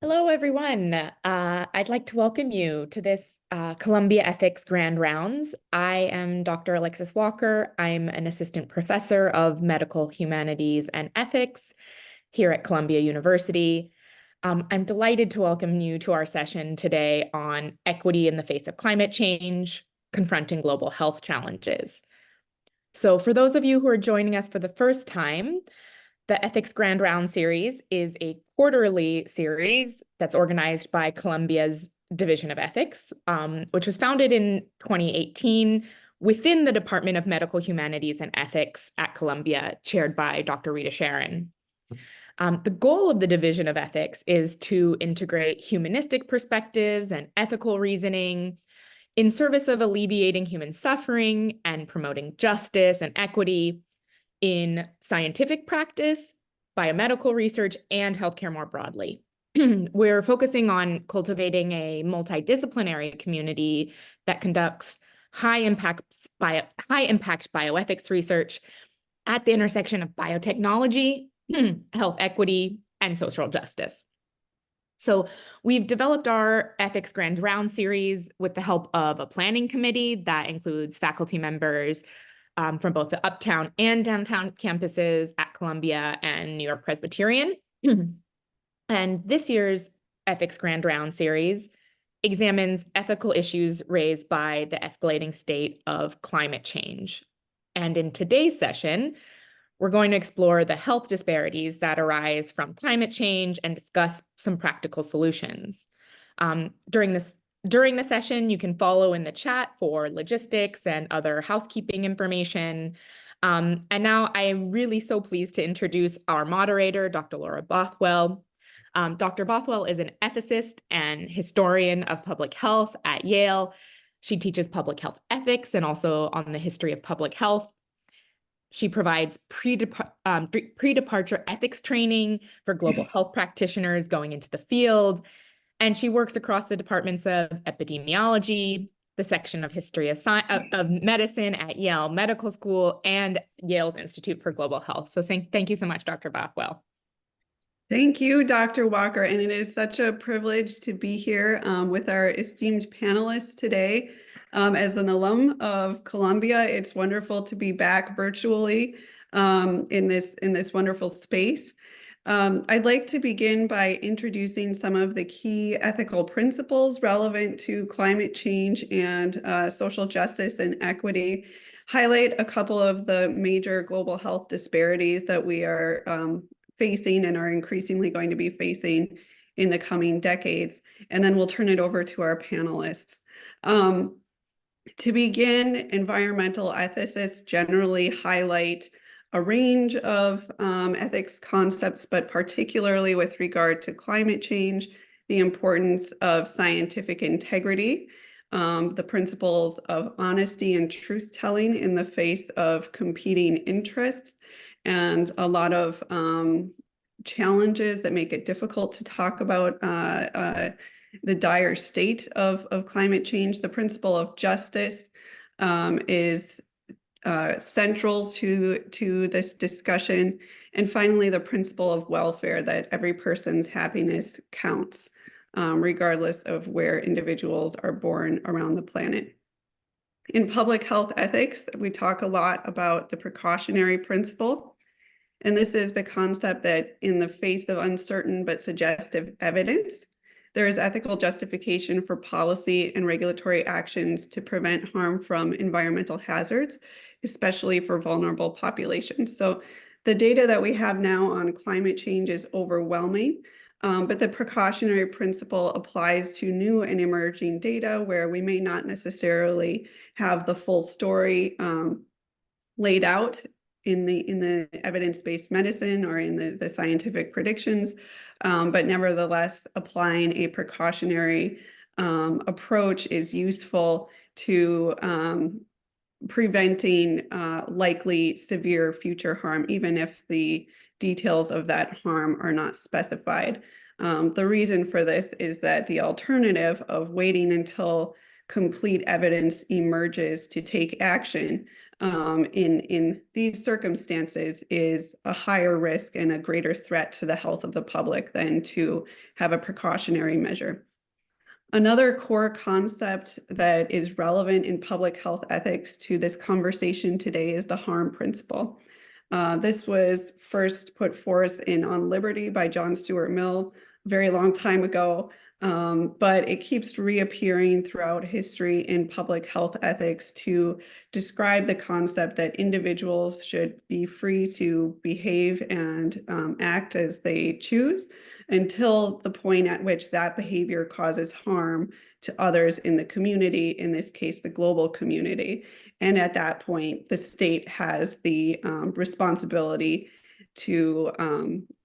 Hello, everyone. I'd like to welcome you to this Columbia Ethics Grand Rounds. I am Dr. Alexis Walker. I'm an assistant professor of medical humanities and ethics here at Columbia University. I'm delighted to welcome you to our session today on equity in the face of climate change, confronting global health challenges. So for those of you who are joining us for the first time, the Ethics Grand Round series is a quarterly series that's organized by Columbia's Division of Ethics, which was founded in 2018 within the Department of Medical Humanities and Ethics at Columbia, chaired by Dr. Rita Sharon. The goal of the Division of Ethics is to integrate humanistic perspectives and ethical reasoning in service of alleviating human suffering and promoting justice and equity in scientific practice, biomedical research, and healthcare more broadly. We're focusing on cultivating a multidisciplinary community that conducts high-impact bioethics research at the intersection of biotechnology, health equity, and social justice. So we've developed our Ethics Grand Round series with the help of a planning committee that includes faculty members from both the uptown and downtown campuses at Columbia and New York Presbyterian. And this year's Ethics Grand Round series examines ethical issues raised by the escalating state of climate change. And in today's session, we're going to explore the health disparities that arise from climate change and discuss some practical solutions. During the session, you can follow in the chat for logistics and other housekeeping information. And now I am really so pleased to introduce our moderator, Dr. Laura Bothwell. Dr. Bothwell is an ethicist and historian of public health at Yale. She teaches public health ethics and also on the history of public health. She provides pre-departure ethics training for global health practitioners going into the field. And she works across the departments of epidemiology, the section of history of medicine at Yale Medical School, and Yale's Institute for Global Health. So thank you so much, Dr. Bothwell. Thank you, Dr. Walker. And it is such a privilege to be here with our esteemed panelists today. As an alum of Columbia, it's wonderful to be back virtually in this wonderful space. I'd like to begin by introducing some of the key ethical principles relevant to climate change and social justice and equity, highlight a couple of the major global health disparities that we are facing and are increasingly going to be facing in the coming decades, and then we'll turn it over to our panelists. To begin, environmental ethicists generally highlight a range of ethics concepts, but particularly with regard to climate change, the importance of scientific integrity, the principles of honesty and truth-telling in the face of competing interests, and a lot of challenges that make it difficult to talk about the dire state of climate change. The principle of justice is central to this discussion. And finally, the principle of welfare, that every person's happiness counts, regardless of where individuals are born around the planet. In public health ethics, we talk a lot about the precautionary principle. And this is the concept that in the face of uncertain but suggestive evidence, there is ethical justification for policy and regulatory actions to prevent harm from environmental hazards, especially for vulnerable populations. So the data that we have now on climate change is overwhelming, but the precautionary principle applies to new and emerging data where we may not necessarily have the full story laid out in the evidence-based medicine or in the scientific predictions, but nevertheless, applying a precautionary approach is useful to preventing likely severe future harm, even if the details of that harm are not specified. The reason for this is that the alternative of waiting until complete evidence emerges to take action in these circumstances is a higher risk and a greater threat to the health of the public than to have a precautionary measure. Another core concept that is relevant in public health ethics to this conversation today is the harm principle. This was first put forth in On Liberty by John Stuart Mill a very long time ago, but it keeps reappearing throughout history in public health ethics to describe the concept that individuals should be free to behave and act as they choose until the point at which that behavior causes harm to others in the community, in this case, the global community. And at that point, the state has the responsibility to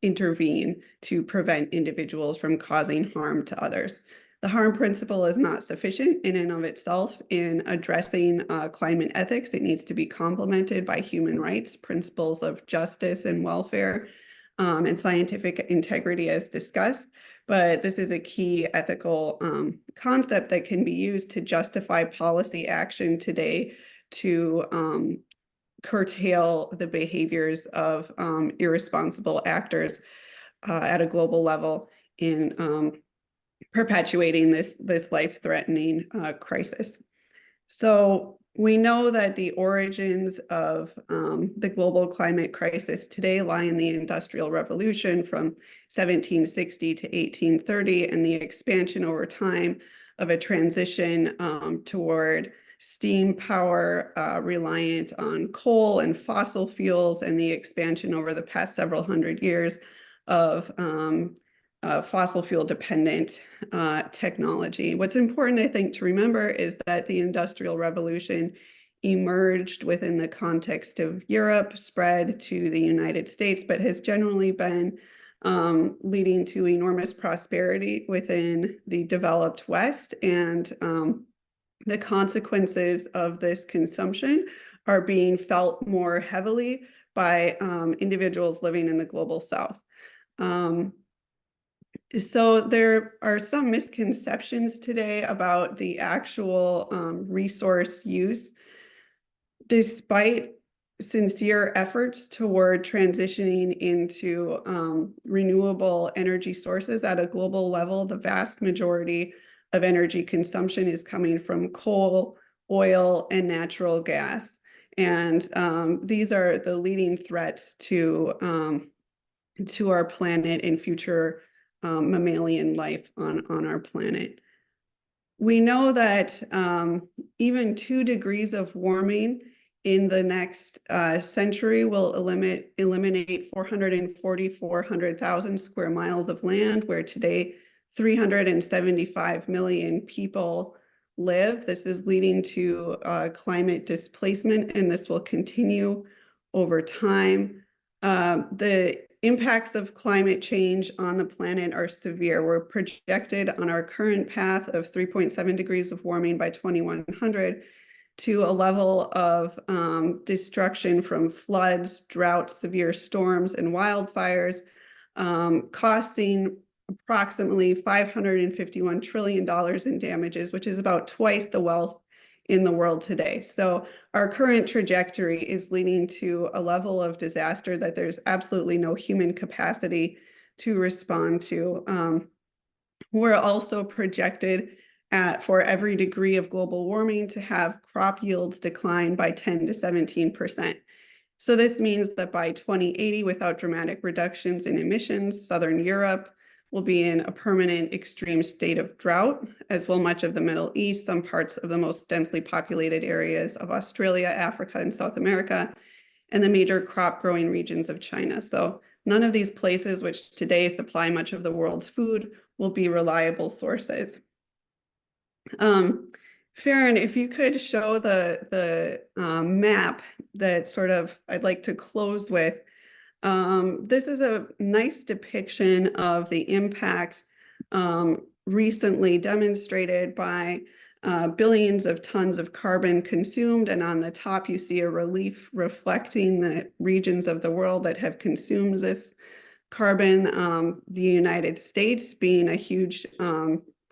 intervene to prevent individuals from causing harm to others. The harm principle is not sufficient in and of itself in addressing climate ethics. It needs to be complemented by human rights, principles of justice and welfare, and scientific integrity as discussed. But this is a key ethical concept that can be used to justify policy action today to curtail the behaviors of irresponsible actors at a global level in perpetuating this life-threatening crisis. So we know that the origins of the global climate crisis today lie in the Industrial Revolution from 1760 to 1830 and the expansion over time of a transition toward steam power reliant on coal and fossil fuels, and the expansion over the past several hundred years of fossil fuel dependent technology. What's important, I think, to remember is that the Industrial Revolution emerged within the context of Europe, spread to the United States, but has generally been leading to enormous prosperity within the developed West. And the consequences of this consumption are being felt more heavily by individuals living in the global South. So there are some misconceptions today about the actual resource use. Despite sincere efforts toward transitioning into renewable energy sources at a global level, the vast majority of energy consumption is coming from coal, oil, and natural gas. And these are the leading threats to our planet and future mammalian life on our planet. We know that even 2 degrees of warming in the next century will eliminate 400,000 square miles of land, where today 375 million people live. This is leading to climate displacement, and this will continue over time. The impacts of climate change on the planet are severe. We're projected on our current path of 3.7 degrees of warming by 2100 to a level of destruction from floods, droughts, severe storms, and wildfires, costing approximately $551 trillion in damages, which is about twice the wealth in the world today. So our current trajectory is leading to a level of disaster that there's absolutely no human capacity to respond to. We're also projected for every degree of global warming to have crop yields decline by 10 to 17%. So this means that by 2080, without dramatic reductions in emissions, Southern Europe will be in a permanent extreme state of drought, as will much of the Middle East, some parts of the most densely populated areas of Australia, Africa, and South America, and the major crop growing regions of China. So none of these places, which today supply much of the world's food, will be reliable sources. Farron, if you could show the map that sort of I'd like to close with. This is a nice depiction of the impact recently demonstrated by billions of tons of carbon consumed. And on the top, you see a relief reflecting the regions of the world that have consumed this carbon, the United States being a huge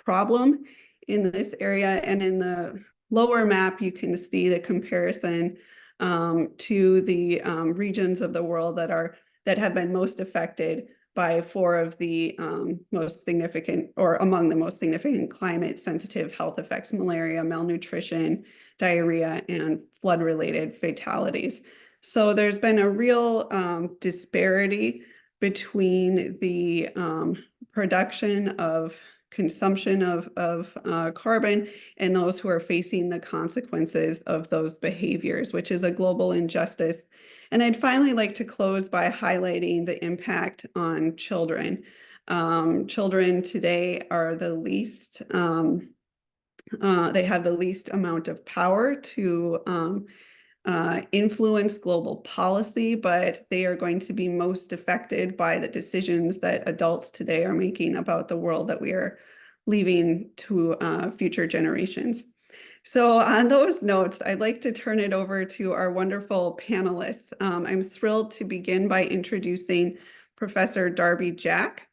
problem in this area. And in the lower map, you can see the comparison to the regions of the world that have been most affected by four of the most significant, or among the most significant climate-sensitive health effects: malaria, malnutrition, diarrhea, and flood-related fatalities. So there's been a real disparity between the production of consumption of carbon and those who are facing the consequences of those behaviors, which is a global injustice. And I'd finally like to close by highlighting the impact on children. Children today are the least, they have the least amount of power to influence global policy, but they are going to be most affected by the decisions that adults today are making about the world that we are leaving to future generations. So on those notes, I'd like to turn it over to our wonderful panelists. I'm thrilled to begin by introducing Professor Darby Jack.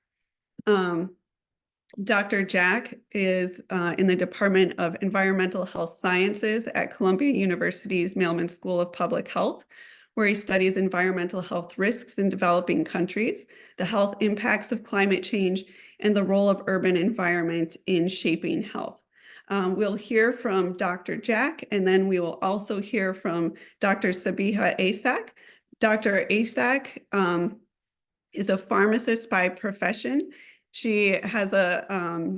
Dr. Jack is in the Department of Environmental Health Sciences at Columbia University's Mailman School of Public Health, where he studies environmental health risks in developing countries, the health impacts of climate change, and the role of urban environment in shaping health. We'll hear from Dr. Jack, and then we will also hear from Dr. Sabiha Essack. Dr. Essack is a pharmacist by profession. She has a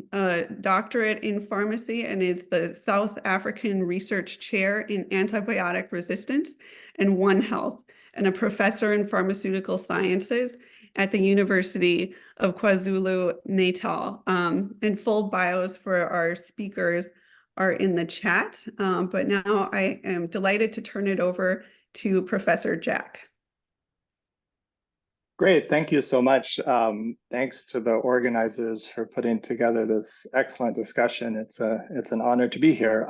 doctorate in pharmacy and is the South African Research Chair in Antibiotic Resistance and One Health, and a professor in pharmaceutical sciences at the University of KwaZulu-Natal. And full bios for our speakers are in the chat, but now I am delighted to turn it over to Professor Jack. Great, thank you so much. Thanks to the organizers for putting together this excellent discussion. It's an honor to be here.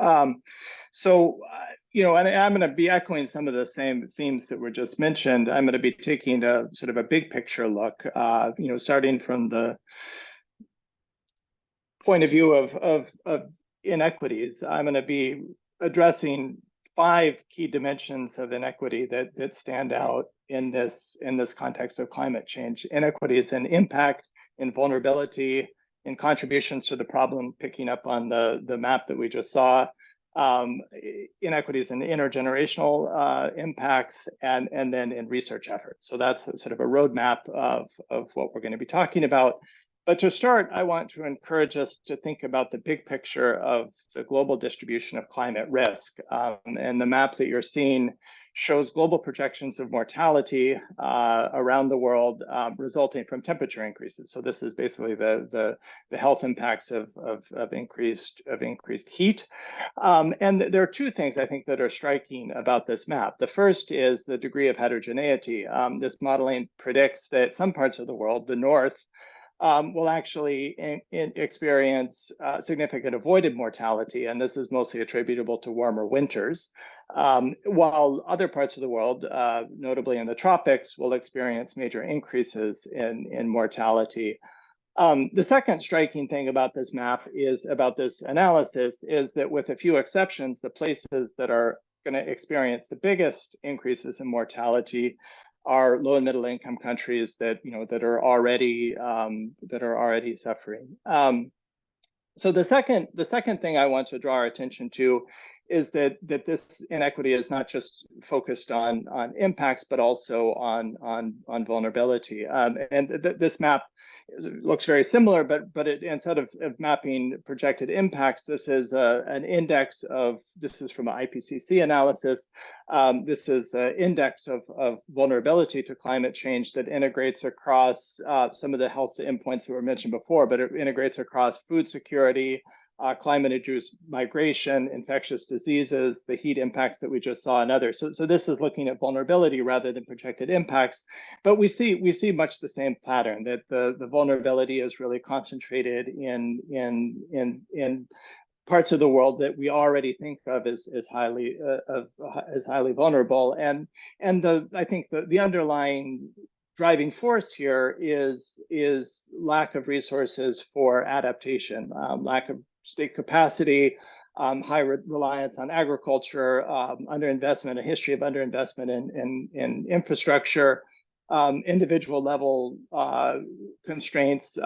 You know, and I'm going to be echoing some of the same themes that were just mentioned. I'm going to be taking a sort of a big picture look, you know, starting from the point of view of inequities. I'm going to be addressing 5 key dimensions of inequity that stand out in this context of climate change: inequities in impact, in vulnerability, in contributions to the problem, picking up on the map that we just saw, inequities in intergenerational impacts, and then in research efforts. So that's sort of a roadmap of what we're going to be talking about. But to start, I want to encourage us to think about the big picture of the global distribution of climate risk. And the map that you're seeing shows global projections of mortality around the world resulting from temperature increases. So this is basically the health impacts of increased heat. And there are 2 things I think that are striking about this map. The first is the degree of heterogeneity. This modeling predicts that some parts of the world, the north, will actually experience significant avoided mortality, and this is mostly attributable to warmer winters, while other parts of the world, notably in the tropics, will experience major increases in mortality. The second striking thing about this map is about this analysis is that, with a few exceptions, the places that are going to experience the biggest increases in mortality are low and middle income countries that are already suffering. So the second thing I want to draw our attention to is that this inequity is not just focused on impacts, but also on vulnerability. This map looks very similar, but instead of mapping projected impacts, this is an index of, this is from an IPCC analysis. This is an index of vulnerability to climate change that integrates across some of the health endpoints that were mentioned before, but it integrates across food security, climate-induced migration, infectious diseases, the heat impacts that we just saw, and others. So this is looking at vulnerability rather than projected impacts. But we see much the same pattern, that the vulnerability is really concentrated in parts of the world that we already think of as highly vulnerable. And I think the underlying driving force here is lack of resources for adaptation, lack of state capacity, high reliance on agriculture, underinvestment, a history of underinvestment in infrastructure, individual level constraints.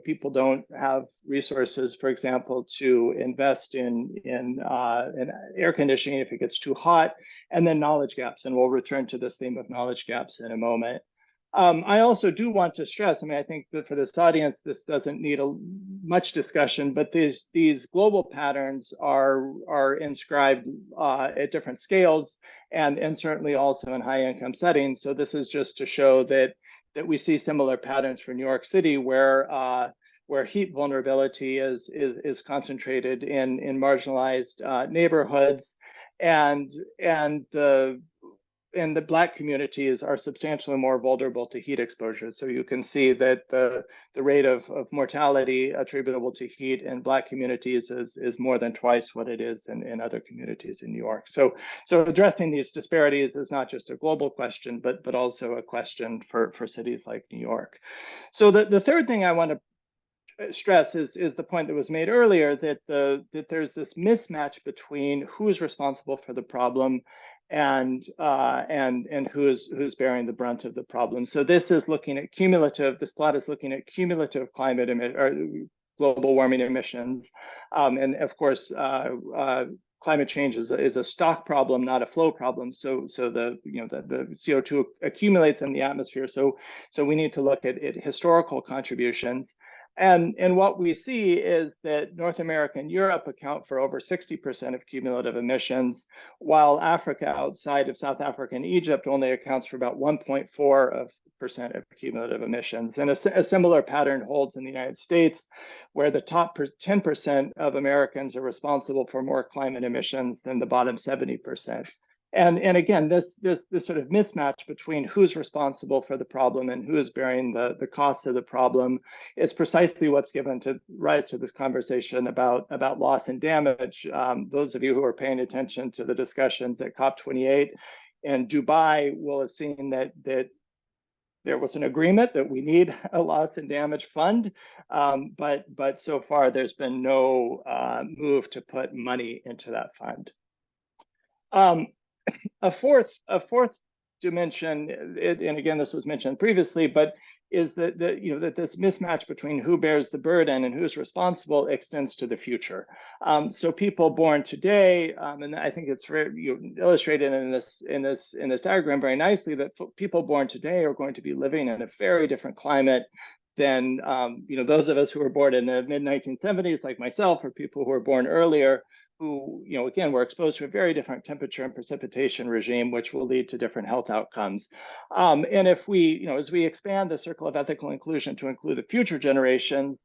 People don't have resources, for example, to invest in air conditioning if it gets too hot, and then knowledge gaps. And we'll return to this theme of knowledge gaps in a moment. I also do want to stress, I think that for this audience, this doesn't need much discussion, but these global patterns are inscribed at different scales and certainly also in high income settings. So this is just to show that we see similar patterns for New York City where heat vulnerability is concentrated in marginalized neighborhoods, and the Black communities are substantially more vulnerable to heat exposure. So you can see that the rate of mortality attributable to heat in Black communities is more than twice what it is in other communities in New York. So addressing these disparities is not just a global question, but also a question for cities like New York. So the third thing I want to stress is the point that was made earlier, that there's this mismatch between who's responsible for the problem and who's bearing the brunt of the problem. So this is looking at cumulative. This plot is looking at cumulative global warming emissions, and of course, climate change is a stock problem, not a flow problem. So the CO2 accumulates in the atmosphere. So we need to look at historical contributions. And what we see is that North America and Europe account for over 60% of cumulative emissions, while Africa outside of South Africa and Egypt only accounts for about 1.4% of cumulative emissions. And a similar pattern holds in the United States, where the top 10% of Americans are responsible for more climate emissions than the bottom 70%. And again, this sort of mismatch between who's responsible for the problem and who is bearing the cost of the problem is precisely what's given rise to this conversation about loss and damage. Those of you who are paying attention to the discussions at COP28 in Dubai will have seen that there was an agreement that we need a loss and damage fund, but so far there's been no move to put money into that fund. A fourth dimension, and again, this was mentioned previously, but is that this mismatch between who bears the burden and who's responsible extends to the future. So people born today, and I think it's illustrated in this diagram very nicely, that people born today are going to be living in a very different climate than those of us who were born in the mid-1970s, like myself, or people who were born earlier, who, again, were exposed to a very different temperature and precipitation regime, which will lead to different health outcomes. And if we, as we expand the circle of ethical inclusion to include the future generations,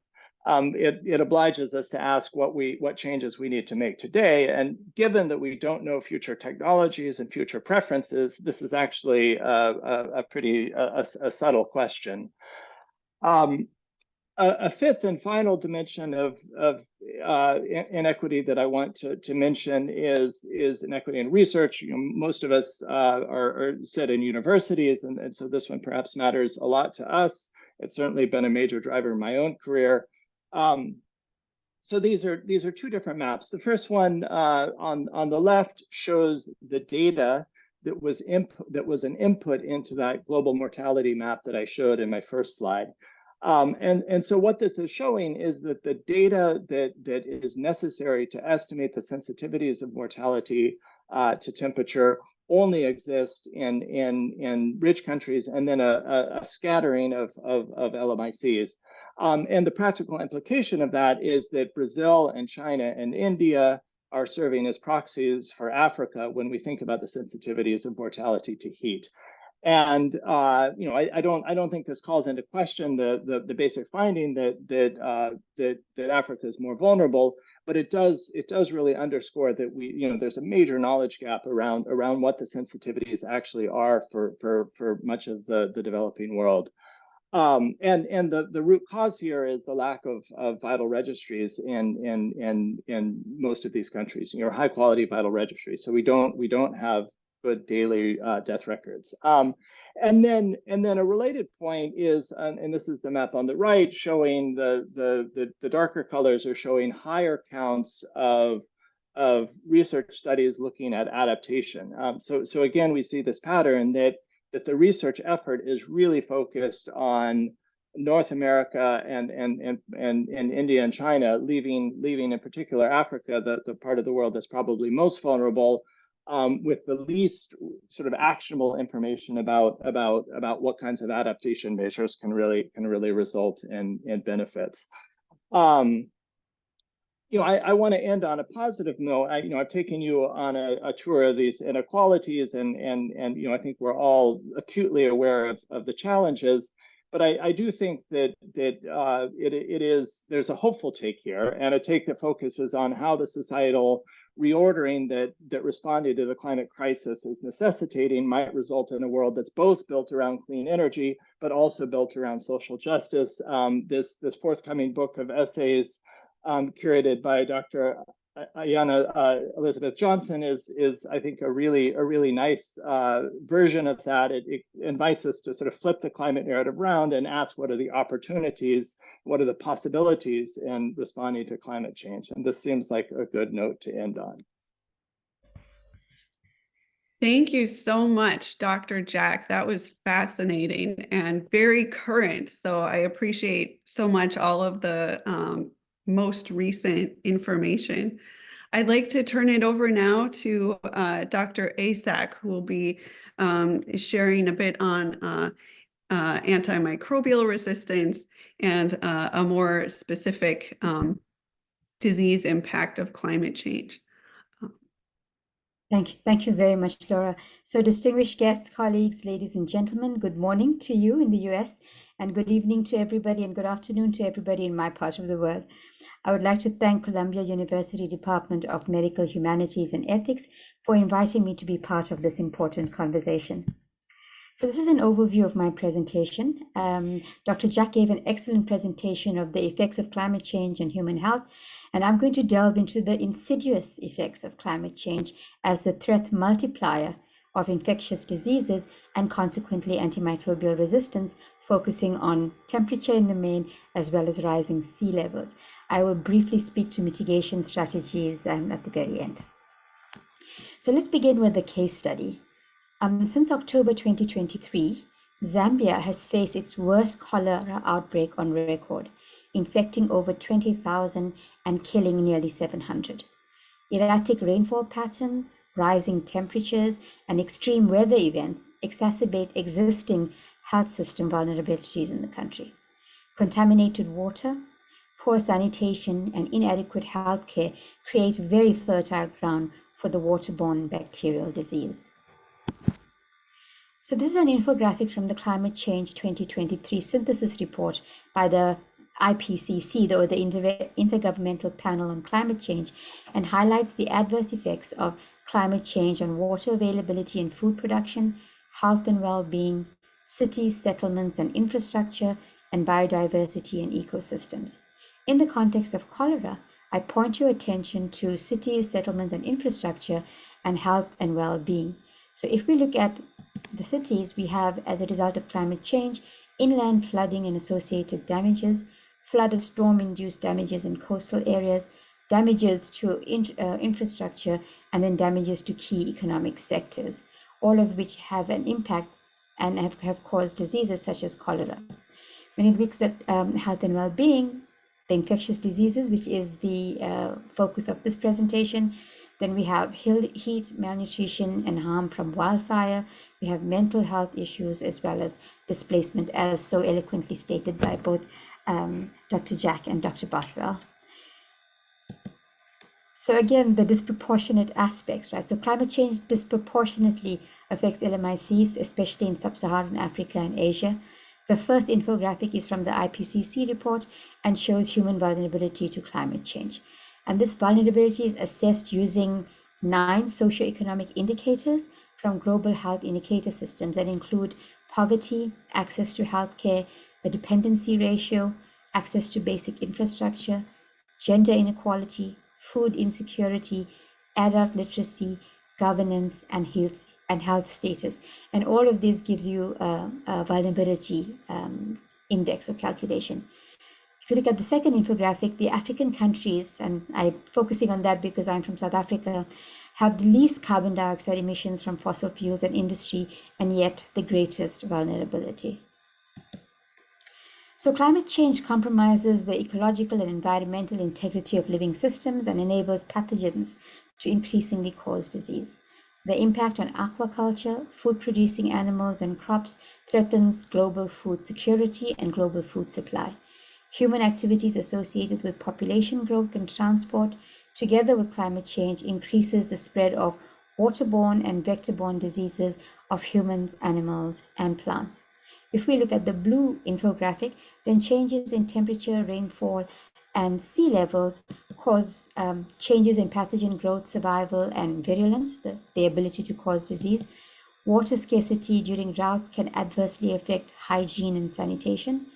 it obliges us to ask what changes we need to make today. And given that we don't know future technologies and future preferences, this is actually a pretty subtle question. A fifth and final dimension of inequity that I want to mention is inequity in research. Most of us are set in universities, and so this one perhaps matters a lot to us. It's certainly been a major driver in my own career. So these are two different maps. The first one on the left shows the data that was an input into that global mortality map that I showed in my first slide. And so what this is showing is that the data that is necessary to estimate the sensitivities of mortality to temperature only exist in rich countries, and then a scattering of LMICs. And the practical implication of that is that Brazil and China and India are serving as proxies for Africa when we think about the sensitivities of mortality to heat. And I don't think this calls into question the basic finding that Africa is more vulnerable, but it does really underscore that there's a major knowledge gap around what the sensitivities actually are for much of the developing world. And the root cause here is the lack of vital registries in most of these countries, high quality vital registries. So we don't have good daily death records. And then a related point is, and this is the map on the right, showing the darker colors are showing higher counts of research studies looking at adaptation. So again, we see this pattern that the research effort is really focused on North America and India and China, leaving in particular Africa, the part of the world that's probably most vulnerable, with the least sort of actionable information about what kinds of adaptation measures can really result in benefits. I want to end on a positive note. I've taken you on a tour of these inequalities, and I think we're all acutely aware of the challenges. But I do think that there's a hopeful take here, and a take that focuses on how the societal reordering that responding to the climate crisis is necessitating might result in a world that's both built around clean energy, but also built around social justice. This forthcoming book of essays, curated by Dr. Ayanna Elizabeth Johnson, is I think a really nice version of that. It invites us to sort of flip the climate narrative around and ask, what are the opportunities, what are the possibilities in responding to climate change? And this seems like a good note to end on. Thank you so much, Dr. Jack. That was fascinating and very current. So I appreciate so much all of the most recent information. I'd like to turn it over now to Dr. Essack, who will be sharing a bit on antimicrobial resistance and a more specific disease impact of climate change. Thank you very much, Laura. So distinguished guests, colleagues, ladies and gentlemen, good morning to you in the US, and good evening to everybody, and good afternoon to everybody in my part of the world. I would like to thank Columbia University Department of Medical Humanities and Ethics for inviting me to be part of this important conversation. So this is an overview of my presentation. Dr. Jack gave an excellent presentation of the effects of climate change and human health, and I'm going to delve into the insidious effects of climate change as the threat multiplier of infectious diseases and consequently antimicrobial resistance, focusing on temperature in the main as well as rising sea levels. I will briefly speak to mitigation strategies at the very end. So let's begin with the case study. Since October 2023, Zambia has faced its worst cholera outbreak on record, infecting over 20,000 and killing nearly 700. Erratic rainfall patterns, rising temperatures, and extreme weather events exacerbate existing health system vulnerabilities in the country. Contaminated water, poor sanitation, and inadequate health care create very fertile ground for the waterborne bacterial disease. So this is an infographic from the Climate Change 2023 synthesis report by the IPCC, or the Intergovernmental Panel on Climate Change, and highlights the adverse effects of climate change on water availability and food production, health and well-being, cities, settlements and infrastructure, and biodiversity and ecosystems. In the context of cholera, I point your attention to cities, settlements and infrastructure, and health and well-being. So if we look at the cities, we have, as a result of climate change, inland flooding and associated damages, flood or storm-induced damages in coastal areas, damages to infrastructure, and then damages to key economic sectors, all of which have an impact and have caused diseases such as cholera. When it looks at health and well-being, the infectious diseases, which is the focus of this presentation, then we have heat, malnutrition, and harm from wildfire. We have mental health issues as well as displacement, as so eloquently stated by both Dr. Jack and Dr. Bothwell. So again, the disproportionate aspects, right? So climate change disproportionately affects LMICs, especially in sub-Saharan Africa and Asia. The first infographic is from the IPCC report and shows human vulnerability to climate change. And this vulnerability is assessed using 9 socioeconomic indicators from global health indicator systems that include poverty, access to healthcare, the dependency ratio, access to basic infrastructure, gender inequality, food insecurity, adult literacy, governance, and health status. And all of this gives you a vulnerability index or calculation. If you look at the second infographic, the African countries, and I'm focusing on that because I'm from South Africa, have the least carbon dioxide emissions from fossil fuels and industry, and yet the greatest vulnerability. So climate change compromises the ecological and environmental integrity of living systems and enables pathogens to increasingly cause disease. The impact on aquaculture, food-producing animals and crops threatens global food security and global food supply. Human activities associated with population growth and transport, together with climate change, increases the spread of waterborne and vector-borne diseases of humans, animals, and plants. If we look at the blue infographic, then changes in temperature, rainfall, and sea levels cause changes in pathogen growth, survival, and virulence, the ability to cause disease. Water scarcity during droughts can adversely affect hygiene and sanitation.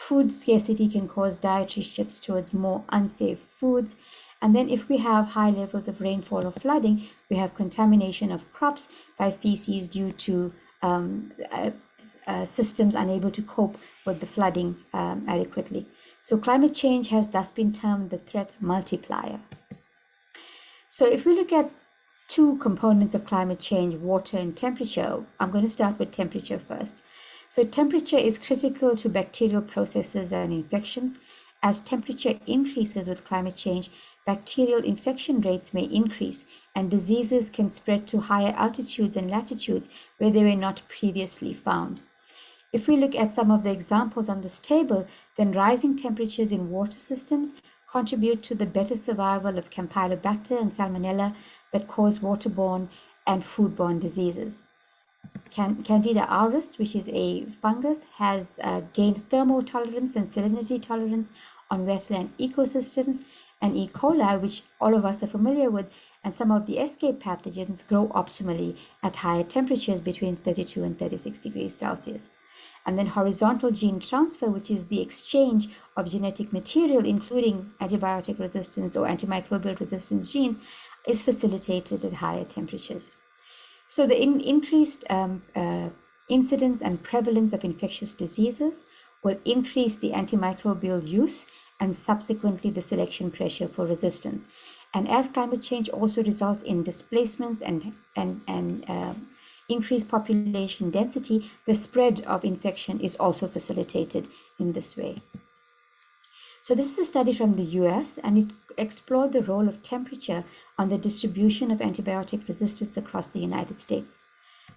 Food scarcity can cause dietary shifts towards more unsafe foods. And then if we have high levels of rainfall or flooding, we have contamination of crops by feces due to systems unable to cope with the flooding adequately. So climate change has thus been termed the threat multiplier. So if we look at two components of climate change, water and temperature, I'm going to start with temperature first. So temperature is critical to bacterial processes and infections. As temperature increases with climate change, bacterial infection rates may increase and diseases can spread to higher altitudes and latitudes where they were not previously found. If we look at some of the examples on this table, then rising temperatures in water systems contribute to the better survival of Campylobacter and Salmonella that cause waterborne and foodborne diseases. Candida auris, which is a fungus, has gained thermotolerance and salinity tolerance on wetland ecosystems, and E. coli, which all of us are familiar with, and some of the escape pathogens grow optimally at higher temperatures between 32 and 36 degrees Celsius. And then horizontal gene transfer, which is the exchange of genetic material, including antibiotic resistance or antimicrobial resistance genes, is facilitated at higher temperatures. So the increased incidence and prevalence of infectious diseases will increase the antimicrobial use and subsequently the selection pressure for resistance. And as climate change also results in displacements and increased population density, the spread of infection is also facilitated in this way. So this is a study from the US, and it explored the role of temperature on the distribution of antibiotic resistance across the United States.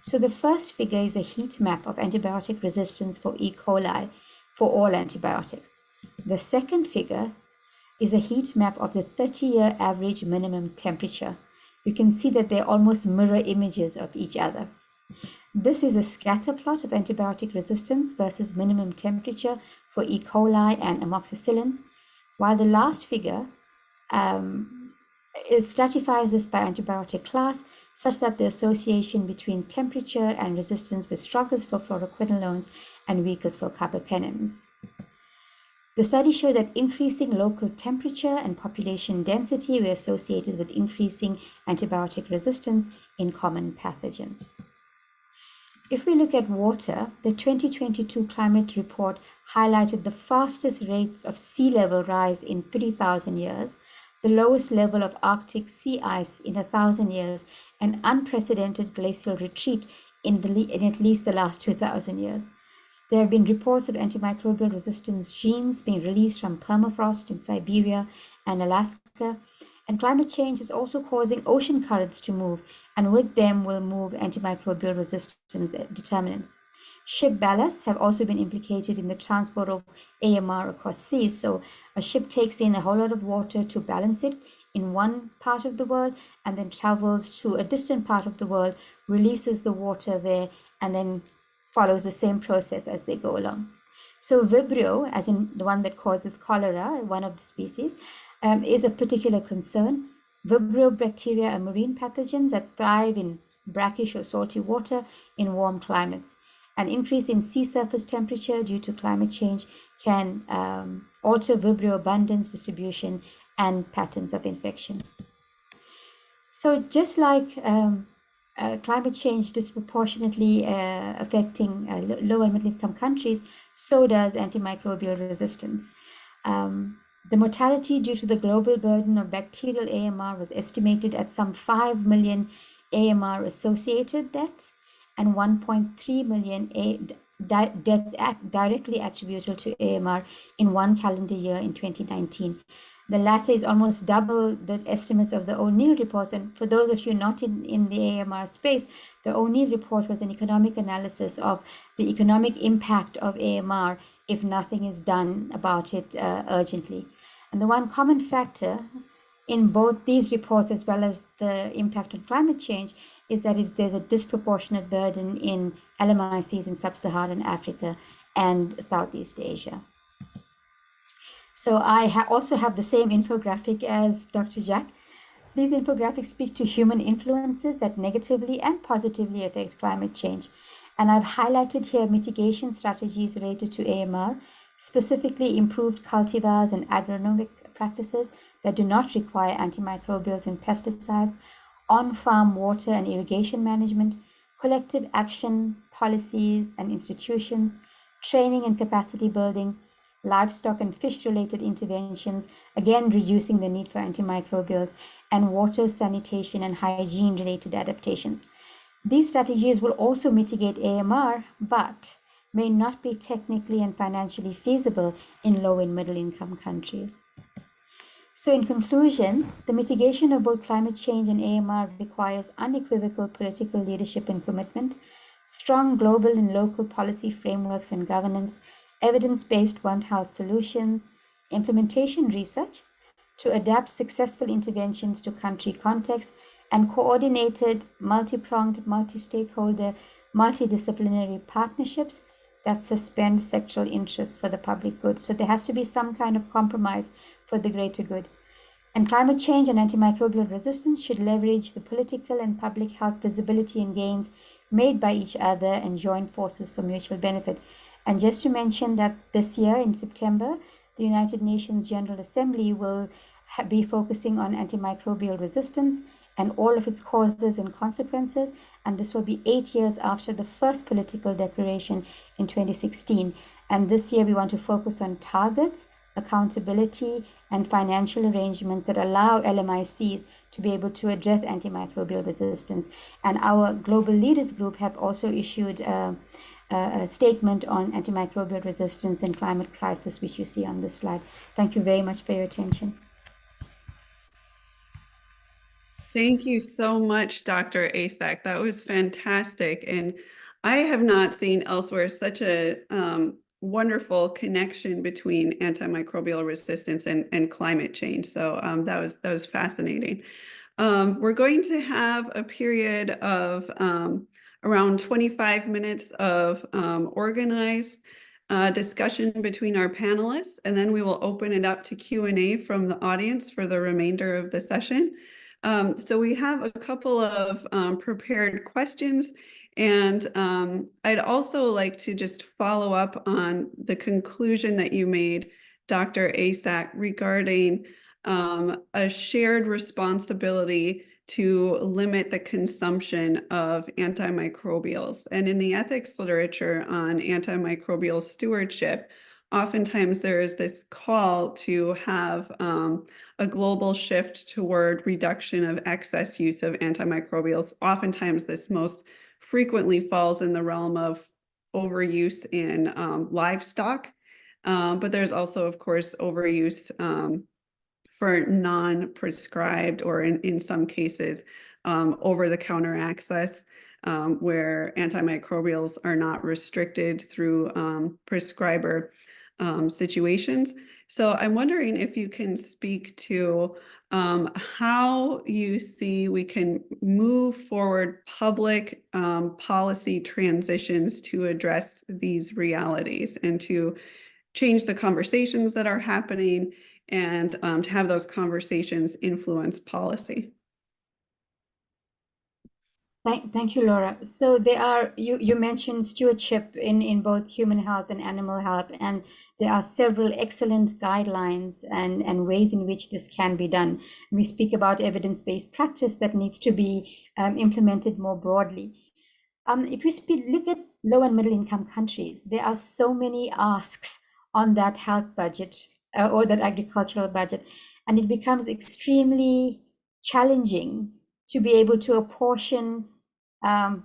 So the first figure is a heat map of antibiotic resistance for E. coli for all antibiotics. The second figure is a heat map of the 30-year average minimum temperature. You can see that they're almost mirror images of each other. This is a scatter plot of antibiotic resistance versus minimum temperature for E. coli and amoxicillin, while the last figure stratifies this by antibiotic class, such that the association between temperature and resistance was strongest for fluoroquinolones and weakest for carbapenems. The study showed that increasing local temperature and population density were associated with increasing antibiotic resistance in common pathogens. If we look at water, the 2022 climate report highlighted the fastest rates of sea level rise in 3,000 years, the lowest level of Arctic sea ice in 1,000 years, and unprecedented glacial retreat in at least the last 2,000 years. There have been reports of antimicrobial resistance genes being released from permafrost in Siberia and Alaska, and climate change is also causing ocean currents to move, and with them will move antimicrobial resistance determinants. Ship ballasts have also been implicated in the transport of AMR across seas. So a ship takes in a whole lot of water to balance it in one part of the world and then travels to a distant part of the world, releases the water there, and then follows the same process as they go along. So Vibrio, as in the one that causes cholera, one of the species, is a particular concern. Vibrio bacteria are marine pathogens that thrive in brackish or salty water in warm climates. An increase in sea surface temperature due to climate change can alter Vibrio abundance, distribution, and patterns of infection. So just like climate change disproportionately affecting low and middle income countries, so does antimicrobial resistance. The mortality due to the global burden of bacterial AMR was estimated at some 5 million AMR associated deaths and 1.3 million deaths directly attributable to AMR in one calendar year in 2019. The latter is almost double the estimates of the O'Neill reports. And for those of you not in the AMR space, the O'Neill report was an economic analysis of the economic impact of AMR if nothing is done about it urgently. And the one common factor in both these reports, as well as the impact on climate change, is that there's a disproportionate burden in LMICs in sub-Saharan Africa and Southeast Asia. So I also have the same infographic as Dr. Jack. These infographics speak to human influences that negatively and positively affect climate change. And I've highlighted here mitigation strategies related to AMR, specifically improved cultivars and agronomic practices that do not require antimicrobials and pesticides, on-farm water and irrigation management, collective action policies and institutions, training and capacity building, livestock and fish-related interventions, again reducing the need for antimicrobials, and water, sanitation, and hygiene-related adaptations. These strategies will also mitigate AMR, but may not be technically and financially feasible in low and middle-income countries. So in conclusion, the mitigation of both climate change and AMR requires unequivocal political leadership and commitment, strong global and local policy frameworks and governance, evidence-based One Health solutions, implementation research to adapt successful interventions to country context, and coordinated, multi-pronged, multi-stakeholder, multidisciplinary partnerships that suspend sectoral interests for the public good. So there has to be some kind of compromise for the greater good. And climate change and antimicrobial resistance should leverage the political and public health visibility and gains made by each other and join forces for mutual benefit. And just to mention that this year in September, the United Nations General Assembly will be focusing on antimicrobial resistance and all of its causes and consequences. And this will be 8 years after the first political declaration in 2016. And this year we want to focus on targets, accountability, and financial arrangements that allow LMICs to be able to address antimicrobial resistance. And our Global Leaders Group have also issued a statement on antimicrobial resistance and climate crisis, which you see on this slide. Thank you very much for your attention. Thank you so much, Dr. Essack. That was fantastic. And I have not seen elsewhere such a wonderful connection between antimicrobial resistance and climate change. So that was fascinating. We're going to have a period of around 25 minutes of organized discussion between our panelists, and then we will open it up to Q&A from the audience for the remainder of the session. So we have a couple of prepared questions, and I'd also like to just follow up on the conclusion that you made, Dr. Essack, regarding a shared responsibility to limit the consumption of antimicrobials. And in the ethics literature on antimicrobial stewardship, oftentimes there is this call to have a global shift toward reduction of excess use of antimicrobials. Oftentimes this most frequently falls in the realm of overuse in livestock, but there's also, of course, overuse for non-prescribed or in some cases over-the-counter access where antimicrobials are not restricted through prescriber situations. So I'm wondering if you can speak to how you see we can move forward public policy transitions to address these realities and to change the conversations that are happening and to have those conversations influence policy. Thank you, Laura. So there are, you mentioned stewardship in both human health and animal health, and there are several excellent guidelines and ways in which this can be done. We speak about evidence-based practice that needs to be implemented more broadly. If we look at low and middle income countries, there are so many asks on that health budget or that agricultural budget. And it becomes extremely challenging to be able to apportion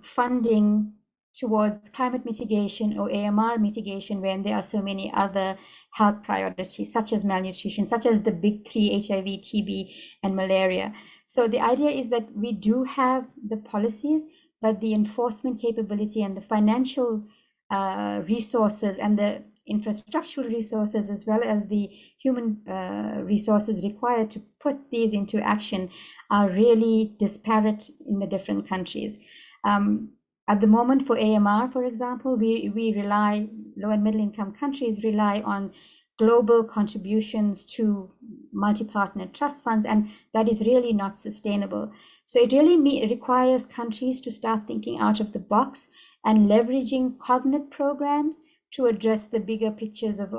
funding towards climate mitigation or AMR mitigation when there are so many other health priorities, such as malnutrition, such as the big three, HIV, TB, and malaria. So the idea is that we do have the policies, but the enforcement capability and the financial resources and the infrastructural resources, as well as the human resources required to put these into action, are really disparate in the different countries. At the moment for AMR, for example, we rely, low and middle income countries rely on global contributions to multi-partner trust funds, and that is really not sustainable. So it really requires countries to start thinking out of the box and leveraging cognate programs to address the bigger pictures of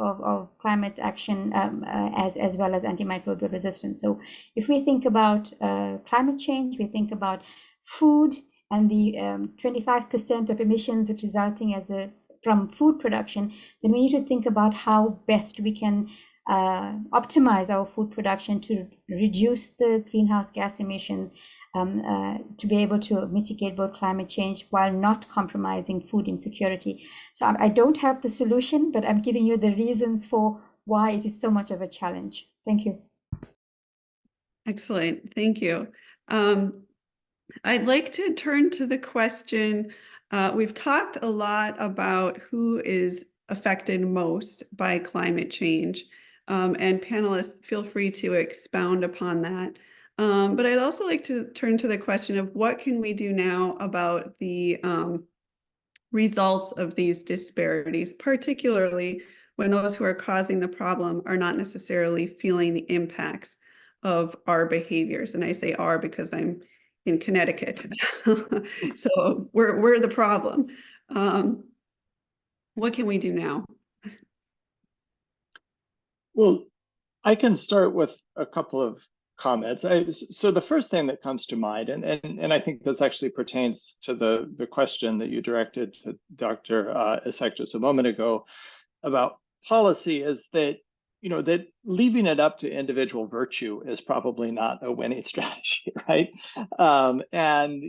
climate action as well as antimicrobial resistance. So if we think about climate change, we think about food and the 25% of emissions resulting from food production, then we need to think about how best we can optimize our food production to reduce the greenhouse gas emissions, to be able to mitigate both climate change while not compromising food insecurity. So I don't have the solution, but I'm giving you the reasons for why it is so much of a challenge. Thank you. Excellent. Thank you. I'd like to turn to the question. We've talked a lot about who is affected most by climate change, and panelists, feel free to expound upon that. But I'd also like to turn to the question of what can we do now about the results of these disparities, particularly when those who are causing the problem are not necessarily feeling the impacts of our behaviors. And I say "our" because I'm in Connecticut. So we're the problem. What can we do now? Well, I can start with a couple of comments. So the first thing that comes to mind, and I think this actually pertains to the question that you directed to Dr. Essack just a moment ago about policy, is that that leaving it up to individual virtue is probably not a winning strategy, right? And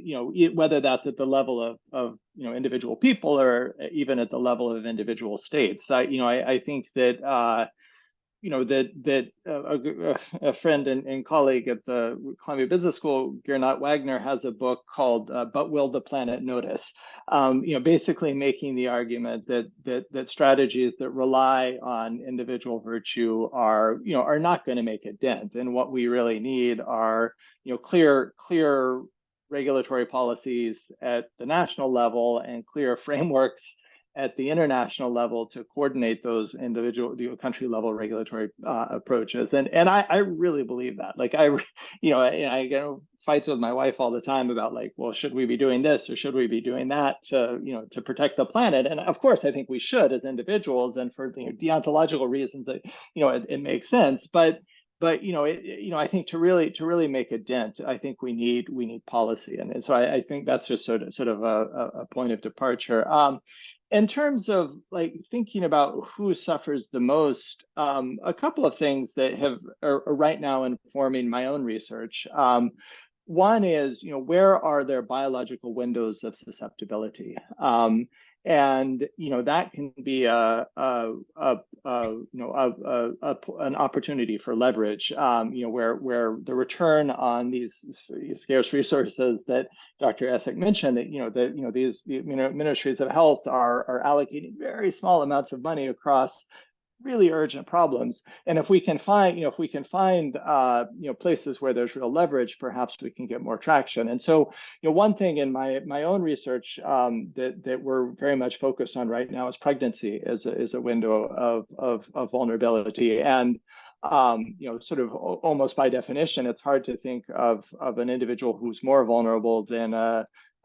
whether that's at the level of individual people or even at the level of individual states. I think that a friend and colleague at the Columbia Business School, Gernot Wagner, has a book called "But Will the Planet Notice?" Basically making the argument that strategies that rely on individual virtue are not going to make a dent, and what we really need are clear regulatory policies at the national level and clear frameworks at the international level to coordinate those individual country level regulatory approaches. And I really believe that. Like I get fights with my wife all the time about like, well, should we be doing this or should we be doing that to protect the planet? And of course, I think we should as individuals, and for deontological reasons that it makes sense. But I think to really make a dent, I think we need policy, and so I think that's just sort of a point of departure. In terms of like thinking about who suffers the most, a couple of things that are right now informing my own research. One is, where are there biological windows of susceptibility? And that can be an opportunity for leverage. Where the return on these scarce resources that Dr. Essack mentioned, that these ministries of health are allocating very small amounts of money across really urgent problems. And if we can find places where there's real leverage, perhaps we can get more traction. And so one thing in my own research that we're very much focused on right now is pregnancy as a window of vulnerability. And sort of almost by definition, it's hard to think of an individual who's more vulnerable than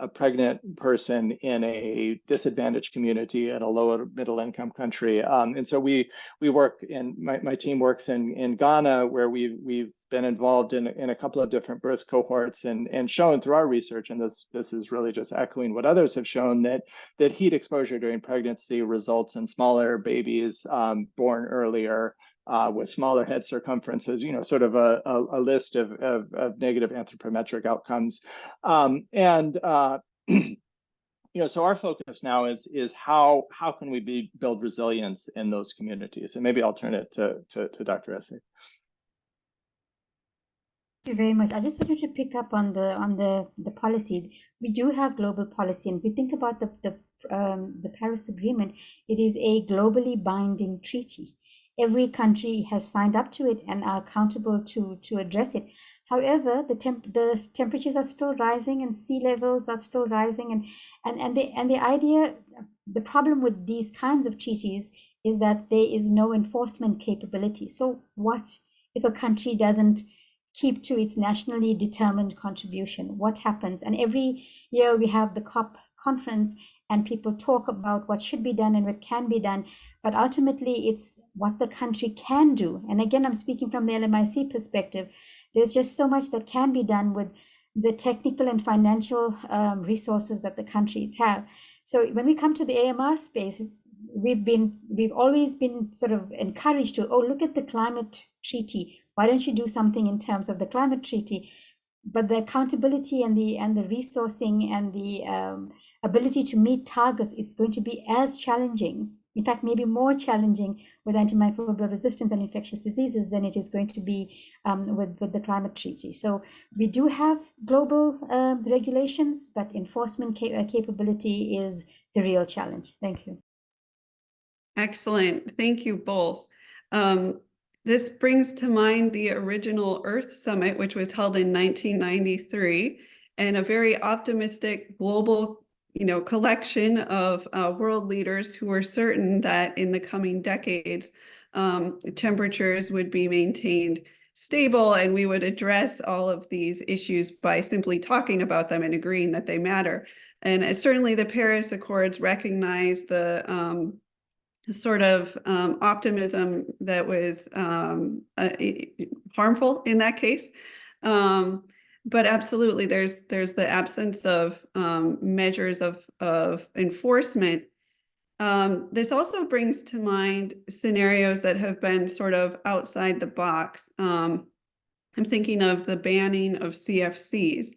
a pregnant person in a disadvantaged community in a lower middle income country. And so we work in, my team works in Ghana, where we've been involved in a couple of different birth cohorts and shown through our research, and this is really just echoing what others have shown, that heat exposure during pregnancy results in smaller babies born earlier, with smaller head circumferences, sort of a list of negative anthropometric outcomes. So our focus now is how can we build resilience in those communities? And maybe I'll turn it to Dr. Essack. Thank you very much. I just wanted to pick up on the policy. We do have global policy, and if we think about the Paris Agreement, it is a globally binding treaty. Every country has signed up to it and are accountable to address it. However, the temperatures are still rising and sea levels are still rising, and the idea, the problem with these kinds of treaties is that there is no enforcement capability. So what if a country doesn't keep to its nationally determined contribution? What happens? And every year we have the COP conference and people talk about what should be done and what can be done, but ultimately it's what the country can do. And again, I'm speaking from the LMIC perspective. There's just so much that can be done with the technical and financial resources that the countries have. So when we come to the AMR space, we've always been sort of encouraged to, look at the climate treaty. Why don't you do something in terms of the climate treaty? But the accountability and the resourcing and the ability to meet targets is going to be as challenging, in fact, maybe more challenging with antimicrobial resistance and infectious diseases than it is going to be with the climate treaty. So we do have global regulations, but enforcement capability is the real challenge. Thank you. Excellent. Thank you both. This brings to mind the original Earth Summit, which was held in 1993, and a very optimistic global collection of world leaders who were certain that in the coming decades, temperatures would be maintained stable and we would address all of these issues by simply talking about them and agreeing that they matter. And certainly the Paris Accords recognize the sort of optimism that was harmful in that case. But absolutely, there's the absence of measures of enforcement. This also brings to mind scenarios that have been sort of outside the box. I'm thinking of the banning of CFCs,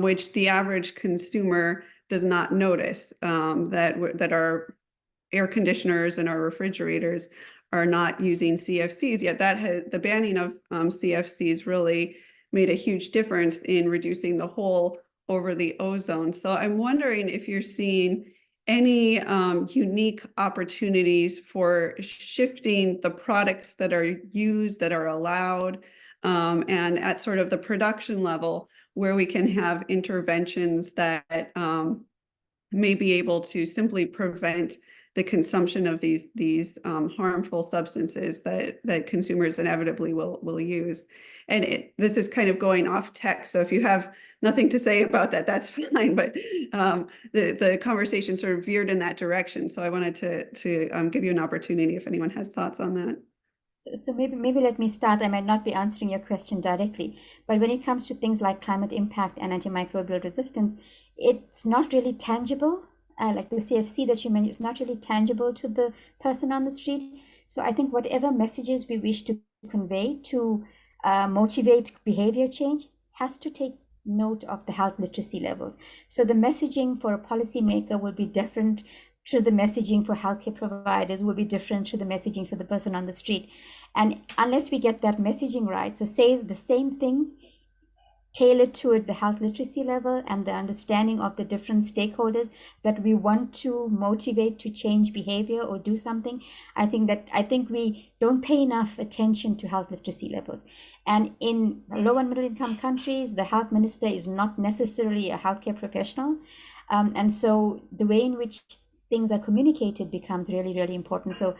which the average consumer does not notice, that our air conditioners and our refrigerators are not using CFCs, yet the banning of CFCs really made a huge difference in reducing the hole over the ozone. So I'm wondering if you're seeing any unique opportunities for shifting the products that are used, that are allowed, and at sort of the production level where we can have interventions that may be able to simply prevent the consumption of these harmful substances that consumers inevitably will use. And this is kind of going off text, so if you have nothing to say about that, that's fine. But the conversation sort of veered in that direction, so I wanted to give you an opportunity if anyone has thoughts on that. So maybe let me start. I might not be answering your question directly, but when it comes to things like climate impact and antimicrobial resistance, it's not really tangible. Like the CFC that you mentioned, it's not really tangible to the person on the street. So I think whatever messages we wish to convey to motivate behavior change has to take note of the health literacy levels. So the messaging for a policymaker will be different to the messaging for healthcare providers, will be different to the messaging for the person on the street. And unless we get that messaging right, so say the same thing tailored toward the health literacy level and the understanding of the different stakeholders that we want to motivate to change behavior or do something, I think we don't pay enough attention to health literacy levels. And in low and middle income countries, the health minister is not necessarily a healthcare professional. And so the way in which things are communicated becomes really, really important. So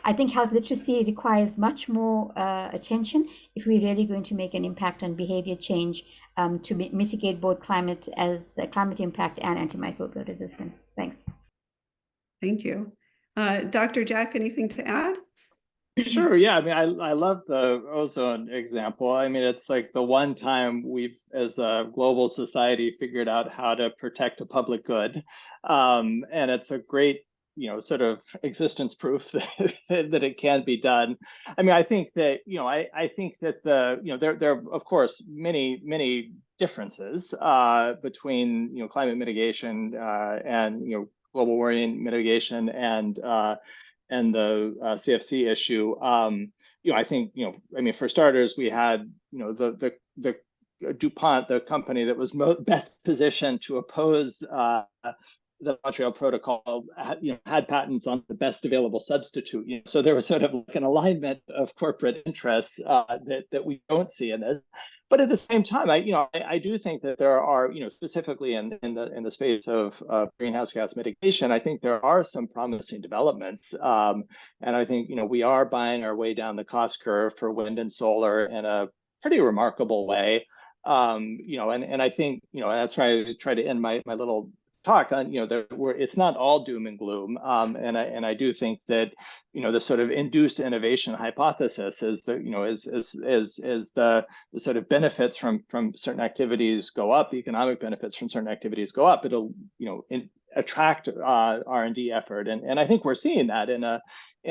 I think health literacy requires much more attention if we're really going to make an impact on behavior change to mitigate both climate impact and antimicrobial resistance. Thanks. Thank you. Dr. Jack, anything to add? Sure. Yeah. I mean, I love the ozone example. I mean, it's like the one time we've, as a global society, figured out how to protect a public good. And it's a great sort of existence proof that it can be done. I mean, I think that, I think that there are, of course, many differences between, climate mitigation and, global warming mitigation and the CFC issue. I think, I mean, for starters, we had, the DuPont, the company that was best positioned to oppose the Montreal Protocol, had patents on the best available substitute. So there was sort of like an alignment of corporate interests that we don't see in this. But at the same time, I do think that there are, specifically in the space of greenhouse gas mitigation, I think there are some promising developments, and I think we are buying our way down the cost curve for wind and solar in a pretty remarkable way. And I think that's why I try to end my little talk on it's not all doom and gloom, and I do think that the sort of induced innovation hypothesis is that as the sort of benefits from certain activities go up, the economic benefits from certain activities go up, it'll attract R&D effort, and I think we're seeing that in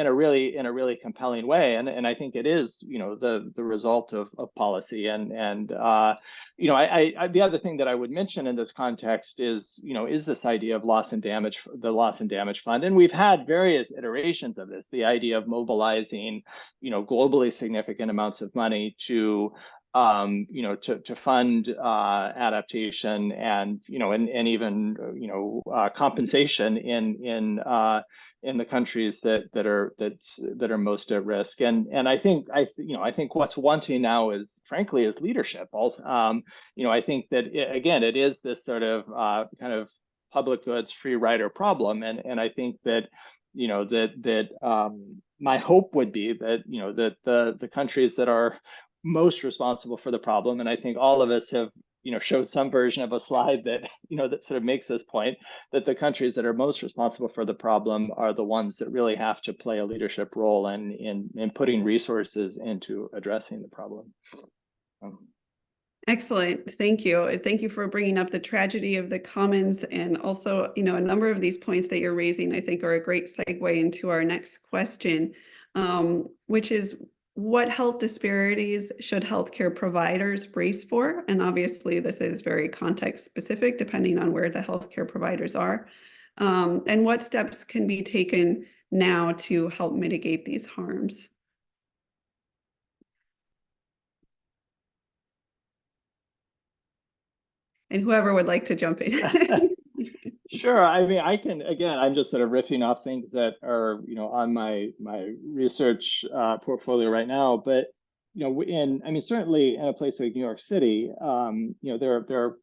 a really compelling way, and I think it is the result of policy, and the other thing that I would mention in this context is this idea of the loss and damage fund, and we've had various iterations of this. The idea of mobilizing globally significant amounts of money to fund adaptation and and even compensation in the countries that are most at risk, and I think what's wanting now is frankly leadership. Also, I think that it is this sort of kind of public goods free rider problem, and I think that my hope would be that that the countries that are most responsible for the problem, and I think all of us have showed some version of a slide that that sort of makes this point, that the countries that are most responsible for the problem are the ones that really have to play a leadership role in putting resources into addressing the problem. Excellent. Thank you. Thank you for bringing up the tragedy of the commons, and also, a number of these points that you're raising, I think, are a great segue into our next question, which is, what health disparities should healthcare providers brace for? And obviously, this is very context specific, depending on where the healthcare providers are. And what steps can be taken now to help mitigate these harms? And whoever would like to jump in. Sure. I mean, I can, again, I'm just sort of riffing off things that are, on my research portfolio right now. But, certainly in a place like New York City, there are,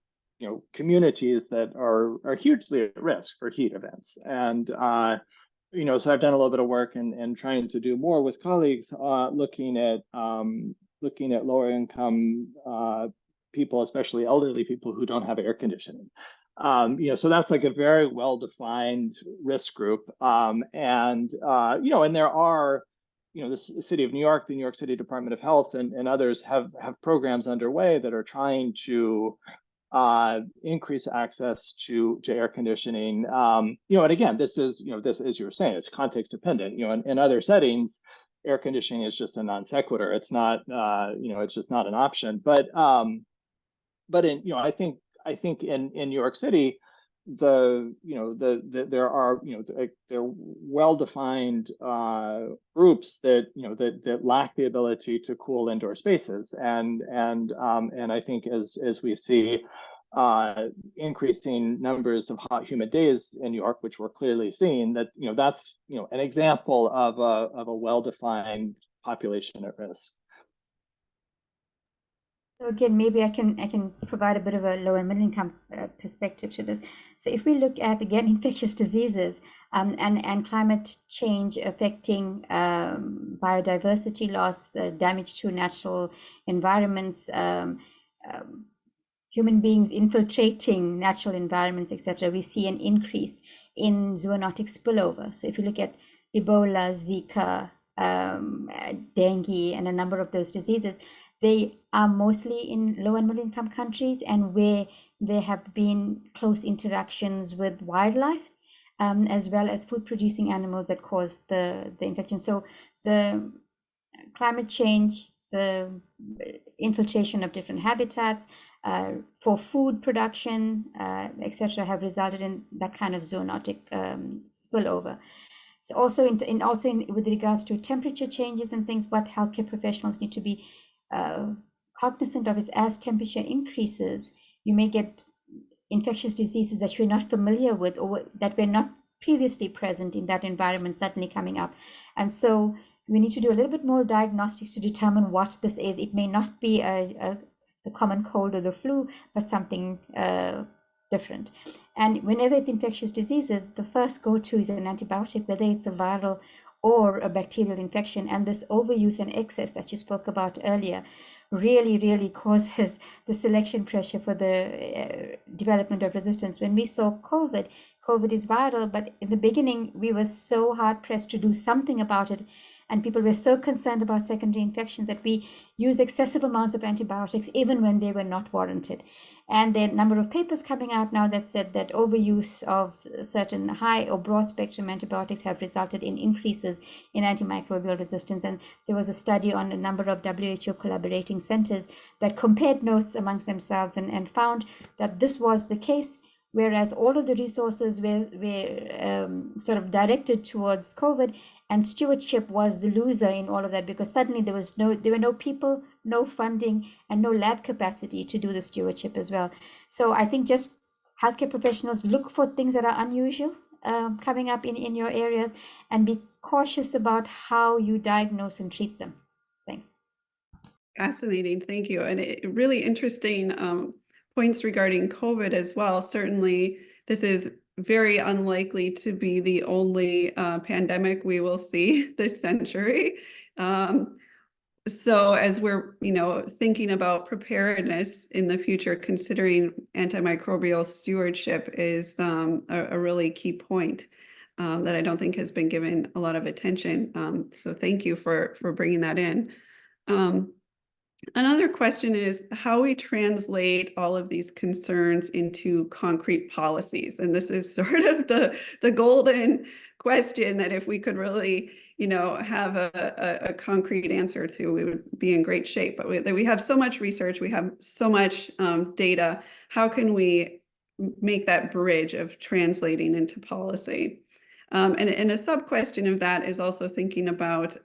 communities that are hugely at risk for heat events. And, so I've done a little bit of work and trying to do more with colleagues, looking at lower income people, especially elderly people who don't have air conditioning. So that's like a very well-defined risk group. And there are, the city of New York, the New York City Department of Health and others have programs underway that are trying to increase access to air conditioning. And again, this is, as you were saying, it's context dependent. In other settings, air conditioning is just a non sequitur. It's not, it's just not an option. But in, I think in New York City, there are there are well-defined groups that that lack the ability to cool indoor spaces, and I think as we see increasing numbers of hot, humid days in New York, which we're clearly seeing, that that's an example of a well-defined population at risk. So again, maybe I can provide a bit of a low and middle income perspective to this. So if we look at, again, infectious diseases and climate change affecting biodiversity loss, damage to natural environments, human beings infiltrating natural environments, etc., we see an increase in zoonotic spillover. So if you look at Ebola, Zika, dengue, and a number of those diseases, they are mostly in low and middle income countries, and where there have been close interactions with wildlife. as well as food-producing animals that cause the infection. So the climate change, the infiltration of different habitats for food production, etc., have resulted in that kind of zoonotic spillover. So also with regards to temperature changes and things, what healthcare professionals need to be cognizant of is as temperature increases, you may get infectious diseases that you're not familiar with or that were not previously present in that environment suddenly coming up. And so we need to do a little bit more diagnostics to determine what this is. It may not be a common cold or the flu, but something different. And whenever it's infectious diseases, the first go-to is an antibiotic, whether it's a viral or a bacterial infection. And this overuse and excess that you spoke about earlier really causes the selection pressure for the development of resistance. When we saw COVID is viral, but in the beginning, we were so hard pressed to do something about it. And people were so concerned about secondary infections that we used excessive amounts of antibiotics, even when they were not warranted. And there are a number of papers coming out now that said that overuse of certain high or broad spectrum antibiotics have resulted in increases in antimicrobial resistance. And there was a study on a number of WHO collaborating centers that compared notes amongst themselves and found that this was the case, whereas all of the resources were sort of directed towards COVID, and stewardship was the loser in all of that, because suddenly there were no people, no funding, and no lab capacity to do the stewardship as well. So I think just healthcare professionals look for things that are unusual coming up in your areas, and be cautious about how you diagnose and treat them. Thanks. Fascinating, thank you. And really interesting points regarding COVID as well. Certainly, this is very unlikely to be the only pandemic we will see this century. So as we're, thinking about preparedness in the future, considering antimicrobial stewardship is a really key point that I don't think has been given a lot of attention. So thank you for bringing that in. Another question is how we translate all of these concerns into concrete policies. And this is sort of the golden question that if we could really, have a concrete answer to, we would be in great shape. But we have so much research, we have so much data. How can we make that bridge of translating into policy? And a sub-question of that is also thinking about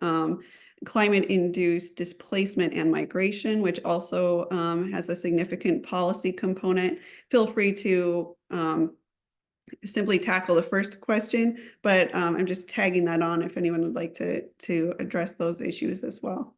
climate-induced displacement and migration, which also has a significant policy component. Feel free to simply tackle the first question, but I'm just tagging that on if anyone would like to address those issues as well.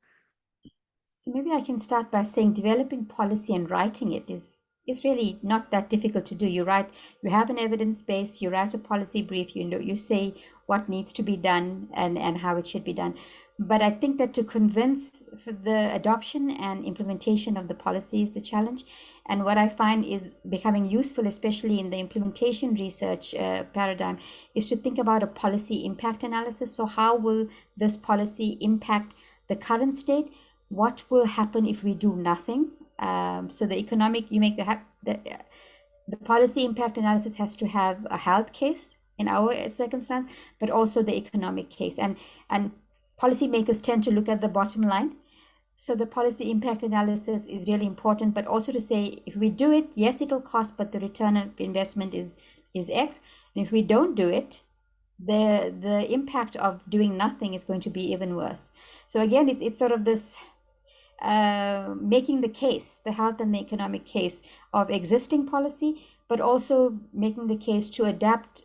So maybe I can start by saying developing policy and writing it is really not that difficult to do. You have an evidence base, you write a policy brief, you say what needs to be done and how it should be done. But I think that to convince for the adoption and implementation of the policy is the challenge. And what I find is becoming useful, especially in the implementation research paradigm, is to think about a policy impact analysis. So how will this policy impact the current state? What will happen if we do nothing? So the economic, the policy impact analysis has to have a health case in our circumstance, but also the economic case. And policymakers tend to look at the bottom line. So the policy impact analysis is really important, but also to say, if we do it, yes, it'll cost, but the return of investment is X. And if we don't do it, the impact of doing nothing is going to be even worse. So again, it's sort of this making the case, the health and the economic case of existing policy, but also making the case to adapt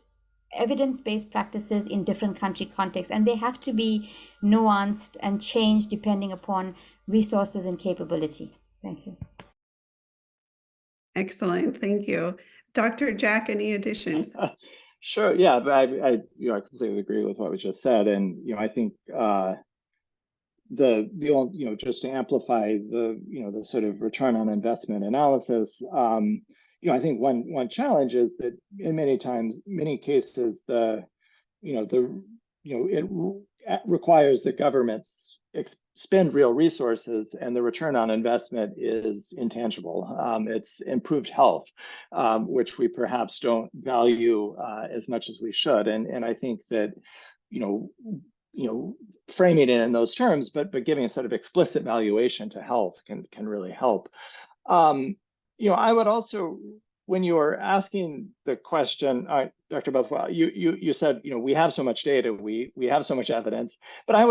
evidence-based practices in different country contexts, and they have to be nuanced and changed depending upon resources and capability. Thank you. Excellent, thank you. Dr. Jack, any additions? Sure, yeah, but I completely agree with what was just said, and I think just to amplify the sort of return on investment analysis. I think one challenge is that in many cases, it requires the government's spend real resources, and the return on investment is intangible. It's improved health, which we perhaps don't value as much as we should. And I think that, framing it in those terms, but giving a sort of explicit valuation to health can really help. I would also, when you were asking the question, Dr. Bothwell, you said, we have so much data, we have so much evidence, but I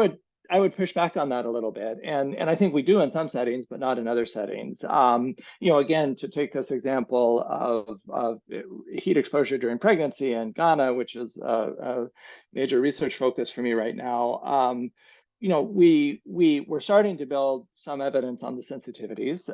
would push back on that a little bit, and I think we do in some settings, but not in other settings. Again, to take this example of heat exposure during pregnancy in Ghana, which is a major research focus for me right now. We're starting to build some evidence on the sensitivities.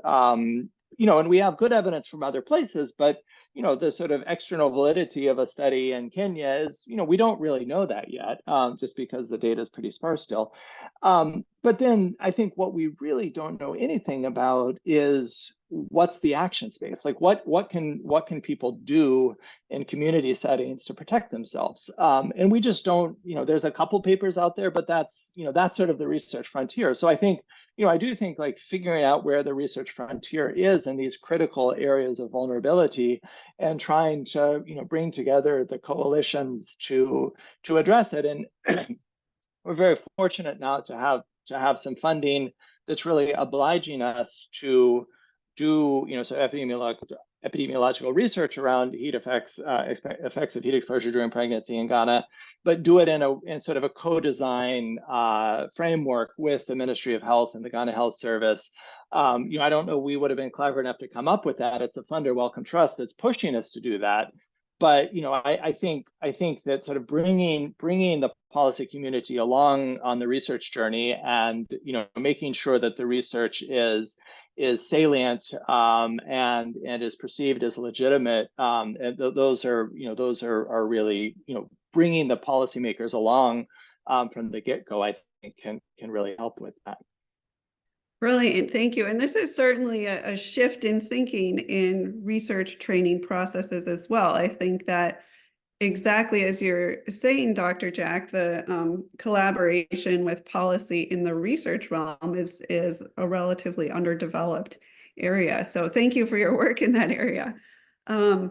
And we have good evidence from other places, but the sort of external validity of a study in Kenya is, we don't really know that yet, just because the data is pretty sparse still. But then I think what we really don't know anything about is what's the action space? Like what can people do in community settings to protect themselves? And we just don't, there's a couple papers out there, but that's sort of the research frontier. So I think, I do think like figuring out where the research frontier is in these critical areas of vulnerability and trying to, bring together the coalitions to address it. And we're very fortunate now to have some funding that's really obliging us to do, so epidemiological research around heat effects of heat exposure during pregnancy in Ghana, but do it in sort of a co-design framework with the Ministry of Health and the Ghana Health Service. I don't know, we would have been clever enough to come up with that. It's a funder Wellcome Trust that's pushing us to do that. But I think that sort of bringing the policy community along on the research journey, and making sure that the research is salient and is perceived as legitimate, and those are really bringing the policymakers along from the get-go. I think can really help with that. Brilliant, thank you. And this is certainly a shift in thinking in research training processes as well. I think that exactly as you're saying, Dr. Jack, the collaboration with policy in the research realm is a relatively underdeveloped area. So thank you for your work in that area. The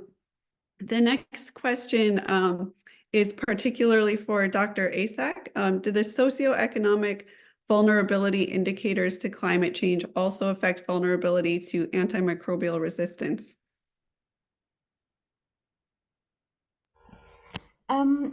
next question is particularly for Dr. Essack. Do the socioeconomic vulnerability indicators to climate change also affect vulnerability to antimicrobial resistance?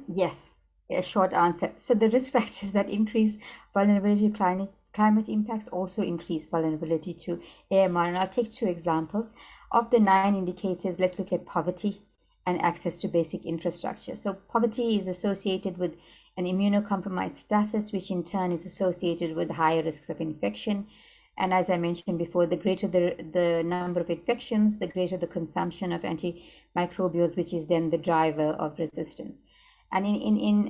Yes, a short answer. So the risk factors that increase vulnerability to climate impacts also increase vulnerability to AMR. And I'll take 2 examples. Of the 9 indicators, let's look at poverty and access to basic infrastructure. So poverty is associated with an immunocompromised status, which in turn is associated with higher risks of infection. And as I mentioned before, the greater the number of infections, the greater the consumption of antimicrobials, which is then the driver of resistance. And in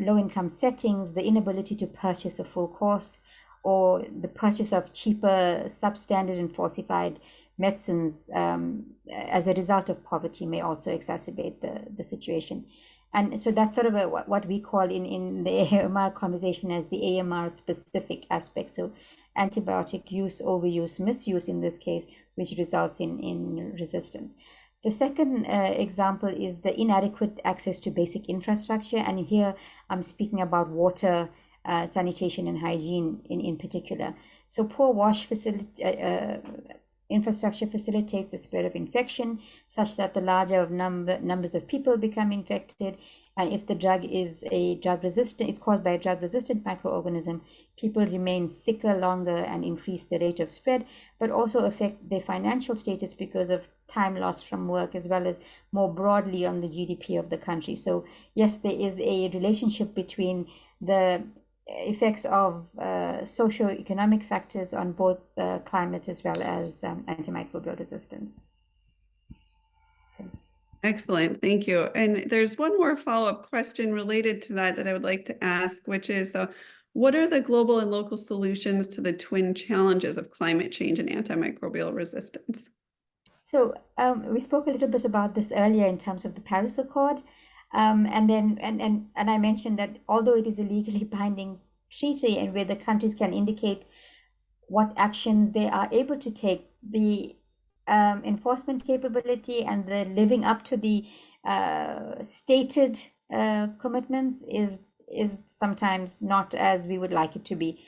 low-income settings, the inability to purchase a full course or the purchase of cheaper substandard and falsified medicines as a result of poverty may also exacerbate the situation. And so that's sort of what we call in the AMR conversation as the AMR specific aspect. So antibiotic use, overuse, misuse in this case, which results in resistance. The second example is the inadequate access to basic infrastructure. And here I'm speaking about water, sanitation and hygiene in particular. So poor wash infrastructure facilitates the spread of infection such that the larger numbers of people become infected. And if the drug is it's caused by a drug-resistant microorganism, people remain sicker longer and increase the rate of spread, but also affect their financial status because of time lost from work, as well as more broadly on the GDP of the country. So yes, there is a relationship between the effects of socio-economic factors on both climate as well as antimicrobial resistance. Excellent, thank you. And there's one more follow-up question related to that I would like to ask, which is, what are the global and local solutions to the twin challenges of climate change and antimicrobial resistance? So we spoke a little bit about this earlier in terms of the Paris Accord. And I mentioned that although it is a legally binding treaty, and where the countries can indicate what actions they are able to take. The enforcement capability and the living up to the stated commitments is sometimes not as we would like it to be.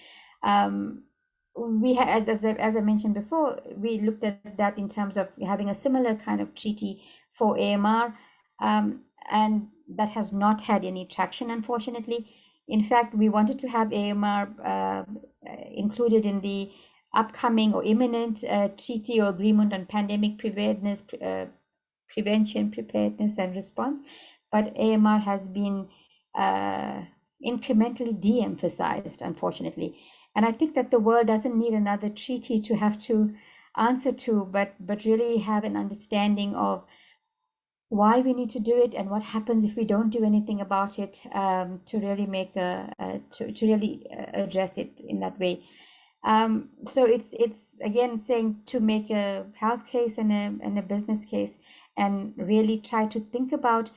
We as I mentioned before, we looked at that in terms of having a similar kind of treaty for AMR, and that has not had any traction, unfortunately. In fact, we wanted to have AMR included in the upcoming or imminent treaty or agreement on pandemic preparedness, prevention, preparedness, and response, but AMR has been incrementally de-emphasized, unfortunately. And I think that the world doesn't need another treaty to have to answer to, but really have an understanding of why we need to do it and what happens if we don't do anything about it, to really make to really address it in that way. So it's again saying to make a health case and a business case, and really try to think about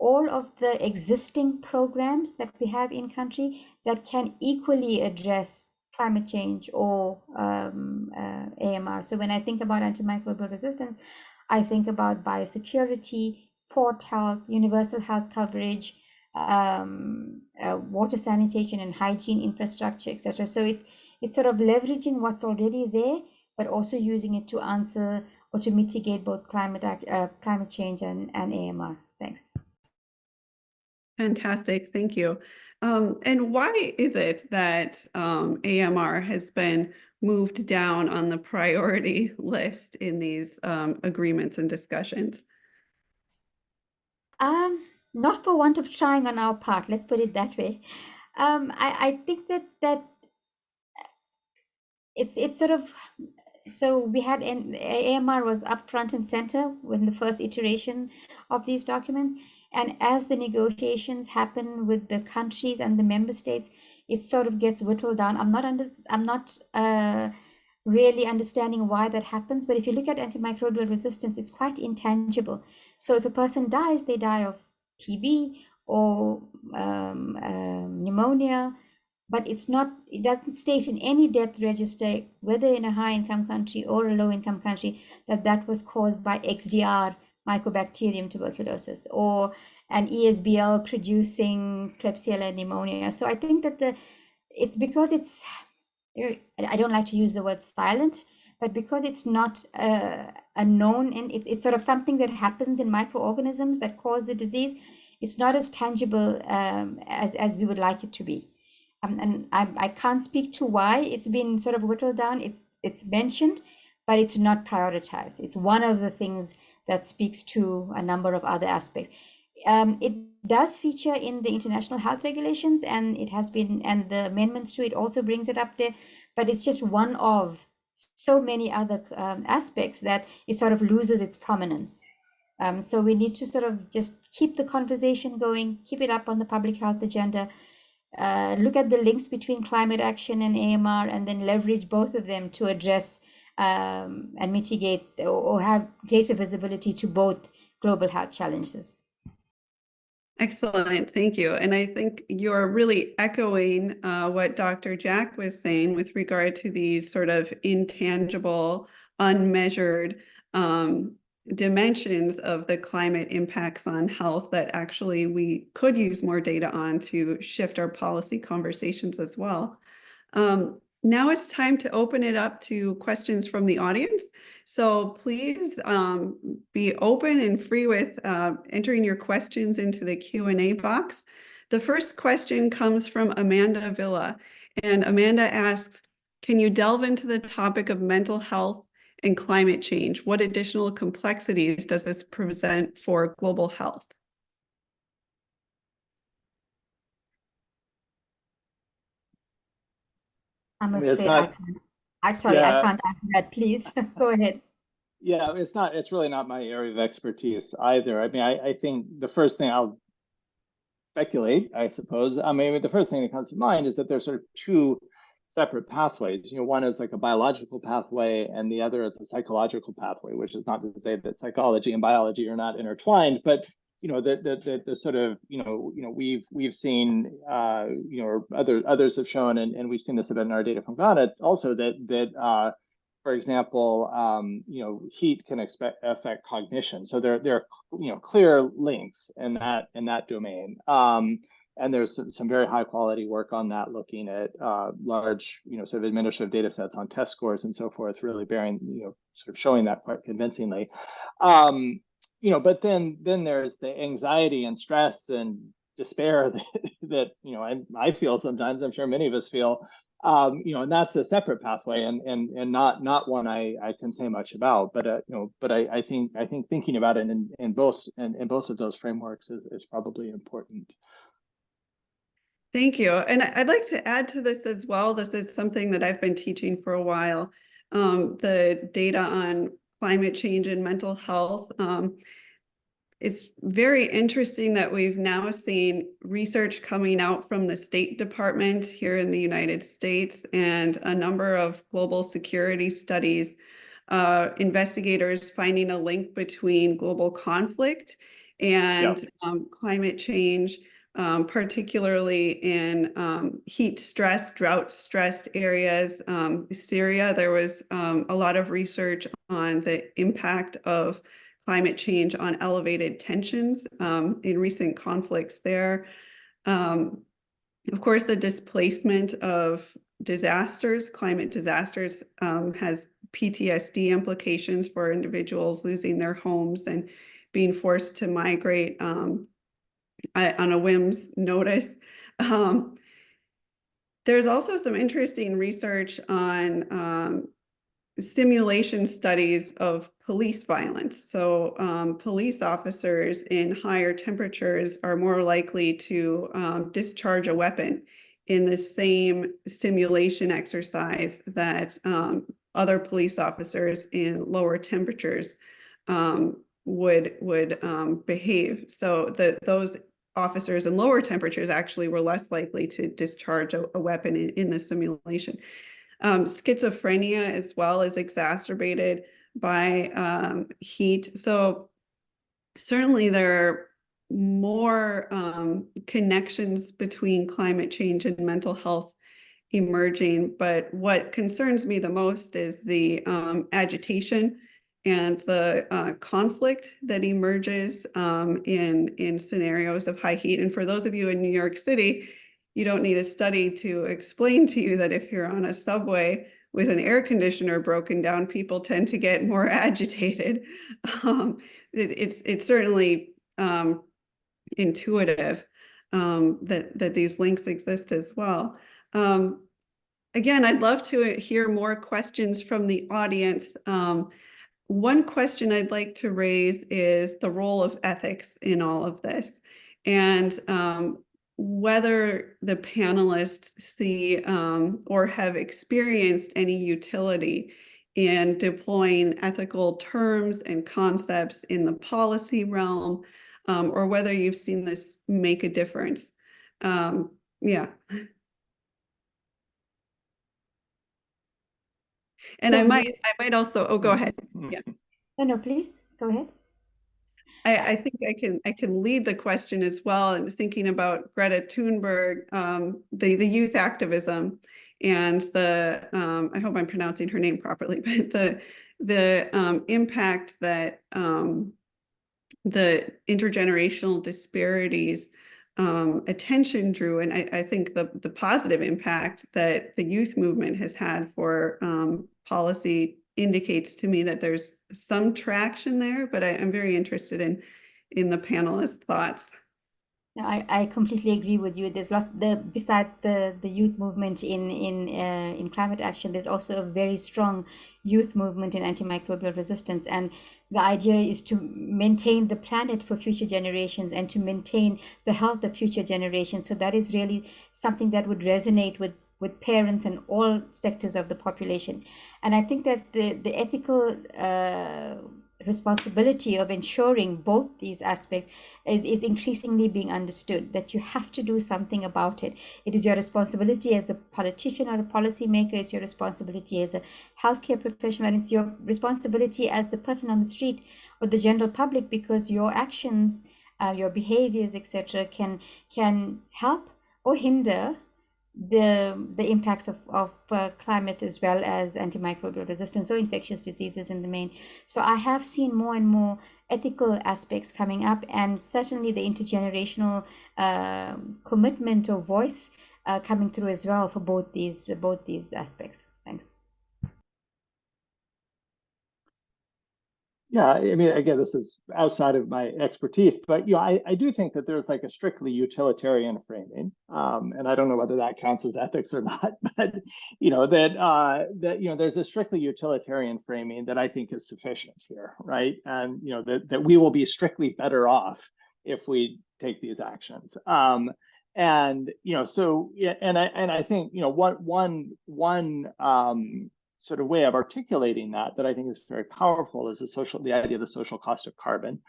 all of the existing programs that we have in country that can equally address climate change or AMR. So when I think about antimicrobial resistance, I think about biosecurity, port health, universal health coverage, water sanitation and hygiene infrastructure, etc. So it's sort of leveraging what's already there, but also using it to answer or to mitigate both climate change and AMR. Thanks. Fantastic, thank you. And why is it that AMR has been moved down on the priority list in these agreements and discussions? Not for want of trying on our part, let's put it that way. I think that it's sort of, so we had AMR was up front and center when the first iteration of these documents, and as the negotiations happen with the countries and the member states, it sort of gets whittled down. I'm not really understanding why that happens, but if you look at antimicrobial resistance, it's quite intangible. So if a person dies, they die of TB or pneumonia, but it doesn't state in any death register, whether in a high-income country or a low-income country, that was caused by XDR, Mycobacterium tuberculosis, or an ESBL producing Klebsiella pneumonia. So I think that it's because it's, I don't like to use the word silent, but because it's not a known, and it's sort of something that happens in microorganisms that cause the disease, it's not as tangible as we would like it to be. And I can't speak to why it's been sort of whittled down. It's mentioned, but it's not prioritized. It's one of the things that speaks to a number of other aspects. It does feature in the international health regulations, and it has been, and the amendments to it also brings it up there, but it's just one of so many other aspects that it sort of loses its prominence. So we need to sort of just keep the conversation going, keep it up on the public health agenda, look at the links between climate action and AMR, and then leverage both of them to address and mitigate or have greater visibility to both global health challenges. Excellent, thank you. And I think you're really echoing what Dr. Jack was saying with regard to these sort of intangible, unmeasured dimensions of the climate impacts on health that actually we could use more data on to shift our policy conversations as well. Now it's time to open it up to questions from the audience. So please be open and free with entering your questions into the Q&A box. The first question comes from Amanda Villa. And Amanda asks, can you delve into the topic of mental health and climate change? What additional complexities does this present for global health? I'm I mean, it's afraid not, I can't answer that, please. Go ahead. Yeah, it's really not my area of expertise either. I mean, I think the first thing I'll speculate, I suppose, I mean, the first thing that comes to mind is that there's sort of two separate pathways. You know, one is like a biological pathway and the other is a psychological pathway, which is not to say that psychology and biology are not intertwined, but the sort of, we've seen, or others have shown, and we've seen this a bit in our data from Ghana also, that for example, heat can affect cognition. So there are clear links in that domain. And there's some very high quality work on that, looking at large, sort of administrative data sets on test scores and so forth, really bearing, sort of showing that quite convincingly. But then there's the anxiety and stress and despair that I feel sometimes. I'm sure many of us feel, and that's a separate pathway, and not one I can say much about. But I think thinking about it in both of those frameworks is probably important. Thank you. And I'd like to add to this as well. This is something that I've been teaching for a while. The data on climate change and mental health. It's very interesting that we've now seen research coming out from the State Department here in the United States and a number of global security studies, investigators finding a link between global conflict and climate change, particularly in heat stress, drought stressed areas. Syria, there was a lot of research on the impact of climate change on elevated tensions in recent conflicts there. Of course, the displacement of disasters, climate disasters, has PTSD implications for individuals losing their homes and being forced to migrate on a whim's notice. There's also some interesting research on simulation studies of police violence. So police officers in higher temperatures are more likely to discharge a weapon in the same simulation exercise that other police officers in lower temperatures would behave. So those officers in lower temperatures actually were less likely to discharge a weapon in the simulation. Schizophrenia as well is exacerbated by heat. So certainly there are more connections between climate change and mental health emerging. But what concerns me the most is the agitation and the conflict that emerges in scenarios of high heat. And for those of you in New York City, you don't need a study to explain to you that if you're on a subway with an air conditioner broken down, people tend to get more agitated. It's certainly intuitive that these links exist as well. Again, I'd love to hear more questions from the audience. One question I'd like to raise is the role of ethics in all of this, and whether the panelists see or have experienced any utility in deploying ethical terms and concepts in the policy realm, or whether you've seen this make a difference. Yeah. And I might also, go ahead. Yeah. No, please go ahead. I think I can lead the question as well, and thinking about Greta Thunberg, the youth activism, and the I hope I'm pronouncing her name properly, but the impact that the intergenerational disparities attention drew, and I think the positive impact that the youth movement has had for policy indicates to me that there's some traction there, but I'm very interested in the panelists' thoughts. No, I completely agree with you. There's lots besides the youth movement in climate action. There's also a very strong youth movement in antimicrobial resistance, and the idea is to maintain the planet for future generations and to maintain the health of future generations. So that is really something that would resonate with parents and all sectors of the population. And I think that the ethical responsibility of ensuring both these aspects is increasingly being understood, that you have to do something about it. It is your responsibility as a politician or a policymaker, it's your responsibility as a healthcare professional, and it's your responsibility as the person on the street or the general public, because your actions your behaviors, etc., can help or hinder the impacts of climate, as well as antimicrobial resistance or infectious diseases in the main. So I have seen more and more ethical aspects coming up, and certainly the intergenerational commitment or voice coming through as well for both these aspects. Thanks. Yeah, I mean, again, this is outside of my expertise, but I do think that there's like a strictly utilitarian framing, and I don't know whether that counts as ethics or not, but that there's a strictly utilitarian framing that I think is sufficient here, right? And that we will be strictly better off if we take these actions. And so yeah, and I think one sort of way of articulating that I think is very powerful is the idea of the social cost of carbon,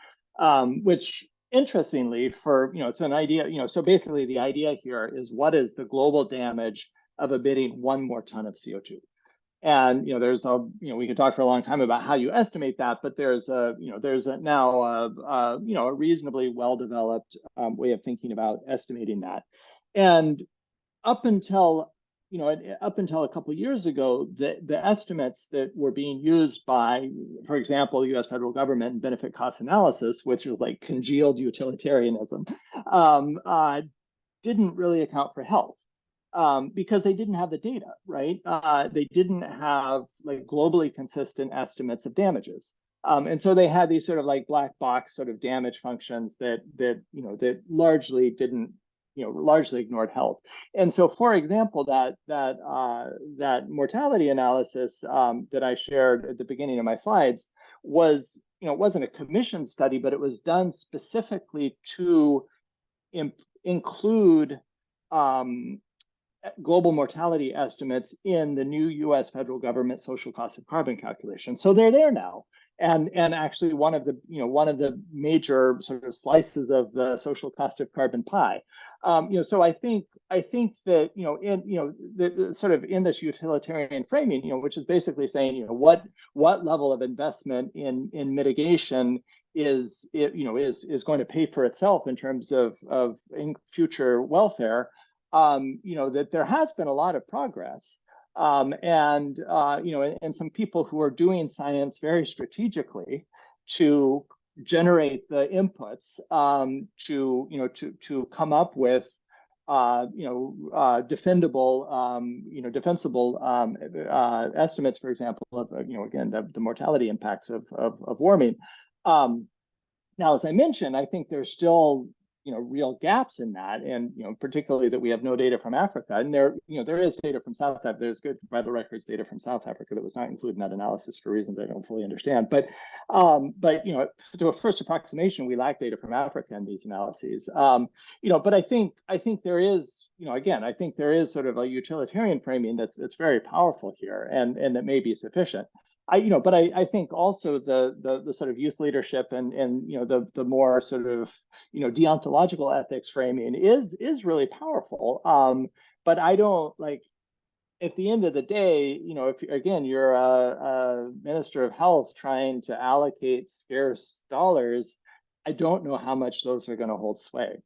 which interestingly it's an idea, so basically the idea here is what is the global damage of emitting 1 more ton of CO2. And we could talk for a long time about how you estimate that, but there's a reasonably well-developed way of thinking about estimating that. And up until a couple of years ago, the estimates that were being used by, for example, the U.S. federal government and benefit cost analysis, which was like congealed utilitarianism, didn't really account for health because they didn't have the data, right? They didn't have like globally consistent estimates of damages. And so they had these sort of like black box sort of damage functions that largely ignored health. And so, for example, that mortality analysis that I shared at the beginning of my slides was, it wasn't a commission study, but it was done specifically to include global mortality estimates in the new U.S. federal government social cost of carbon calculation. So they're there now. And actually one of the major sort of slices of the social cost of carbon pie. So I think that the sort of in this utilitarian framing, which is basically saying what level of investment in mitigation is going to pay for itself in terms of in future welfare. That there has been a lot of progress. And some people who are doing science very strategically to generate the inputs to come up with defensible estimates, for example, of again the mortality impacts of warming. Now, as I mentioned, I think there's still real gaps in that, and particularly that we have no data from Africa, and there is data from South Africa. There's good vital records data from South Africa that was not included in that analysis for reasons I don't fully understand. But to a first approximation, we lack data from Africa in these analyses. But I think there is again, I think there is sort of a utilitarian framing that's very powerful here, and that may be sufficient. But I think also the sort of youth leadership and the more sort of deontological ethics framing is really powerful. But I don't like at the end of the day, if again you're a minister of health trying to allocate scarce dollars, I don't know how much those are going to hold sway.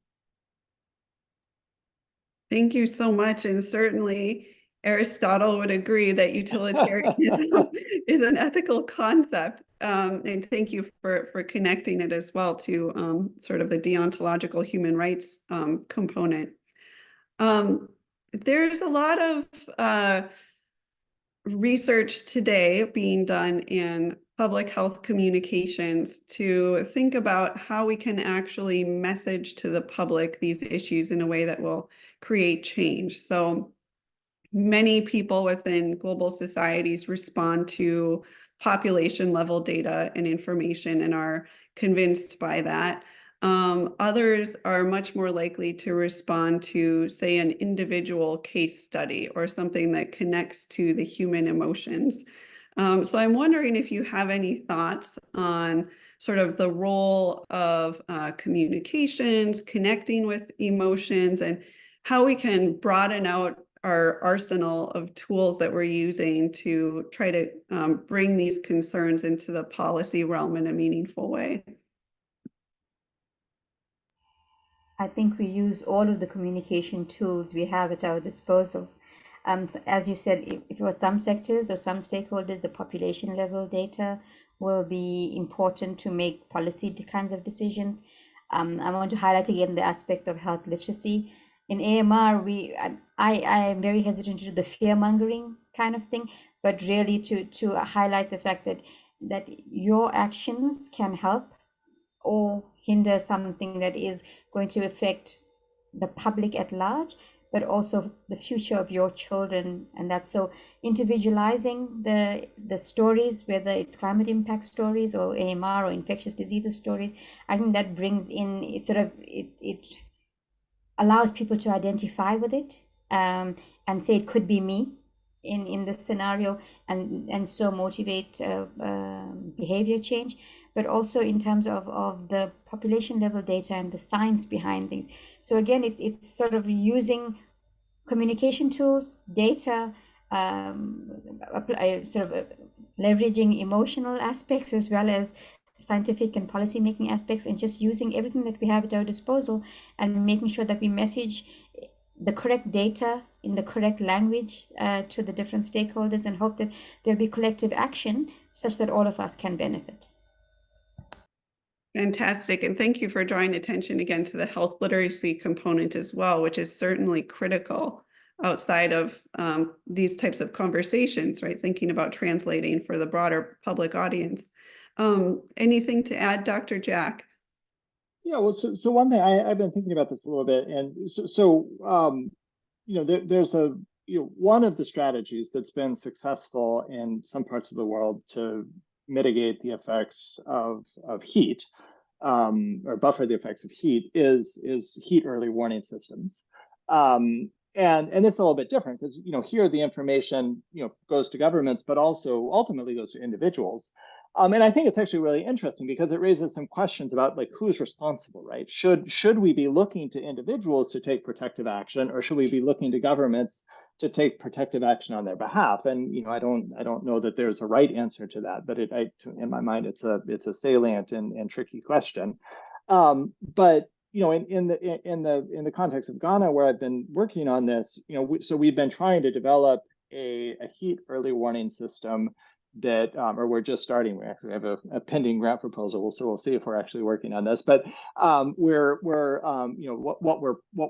Thank you so much, and certainly Aristotle would agree that utilitarianism is an ethical concept. And thank you for connecting it as well to sort of the deontological human rights component. There's a lot of research today being done in public health communications to think about how we can actually message to the public these issues in a way that will create change. So many people within global societies respond to population level data and information and are convinced by that. Others are much more likely to respond to, say, an individual case study or something that connects to the human emotions. So I'm wondering if you have any thoughts on sort of the role of communications, connecting with emotions, and how we can broaden out our arsenal of tools that we're using to try to bring these concerns into the policy realm in a meaningful way. I think we use all of the communication tools we have at our disposal. As you said, if for some sectors or some stakeholders, the population level data will be important to make policy kinds of decisions. I want to highlight again the aspect of health literacy. In AMR, I am very hesitant to do the fear mongering kind of thing, but really to highlight the fact that your actions can help or hinder something that is going to affect the public at large, but also the future of your children. And that's so individualizing the stories, whether it's climate impact stories or AMR or infectious diseases stories. I think that brings in, it allows people to identify with it, and say it could be me in this scenario, and so motivate behavior change. But also in terms of the population level data and the science behind things. So again, it's sort of using communication tools, data, sort of leveraging emotional aspects as well as scientific and policy making aspects, and just using everything that we have at our disposal and making sure that we message the correct data in the correct language to the different stakeholders, and hope that there'll be collective action such that all of us can benefit. Fantastic. And thank you for drawing attention again to the health literacy component as well, which is certainly critical outside of these types of conversations, right? Thinking about translating for the broader public audience. Anything to add, Dr. Jack? Yeah, well, so one thing I've been thinking about this a little bit, and there's one of the strategies that's been successful in some parts of the world to mitigate the effects of heat, or buffer the effects of heat, is heat early warning systems. And it's a little bit different because here the information goes to governments, but also ultimately goes to individuals. And I think it's actually really interesting because it raises some questions about who's responsible, right? Should we be looking to individuals to take protective action, or should we be looking to governments to take protective action on their behalf? And I don't know that there's a right answer to that, but in my mind it's a salient and tricky question. But in the context of Ghana, where I've been working on this, so we've been trying to develop a heat early warning system that, or we're just starting. We actually have a pending grant proposal, so we'll see if we're actually working on this. But what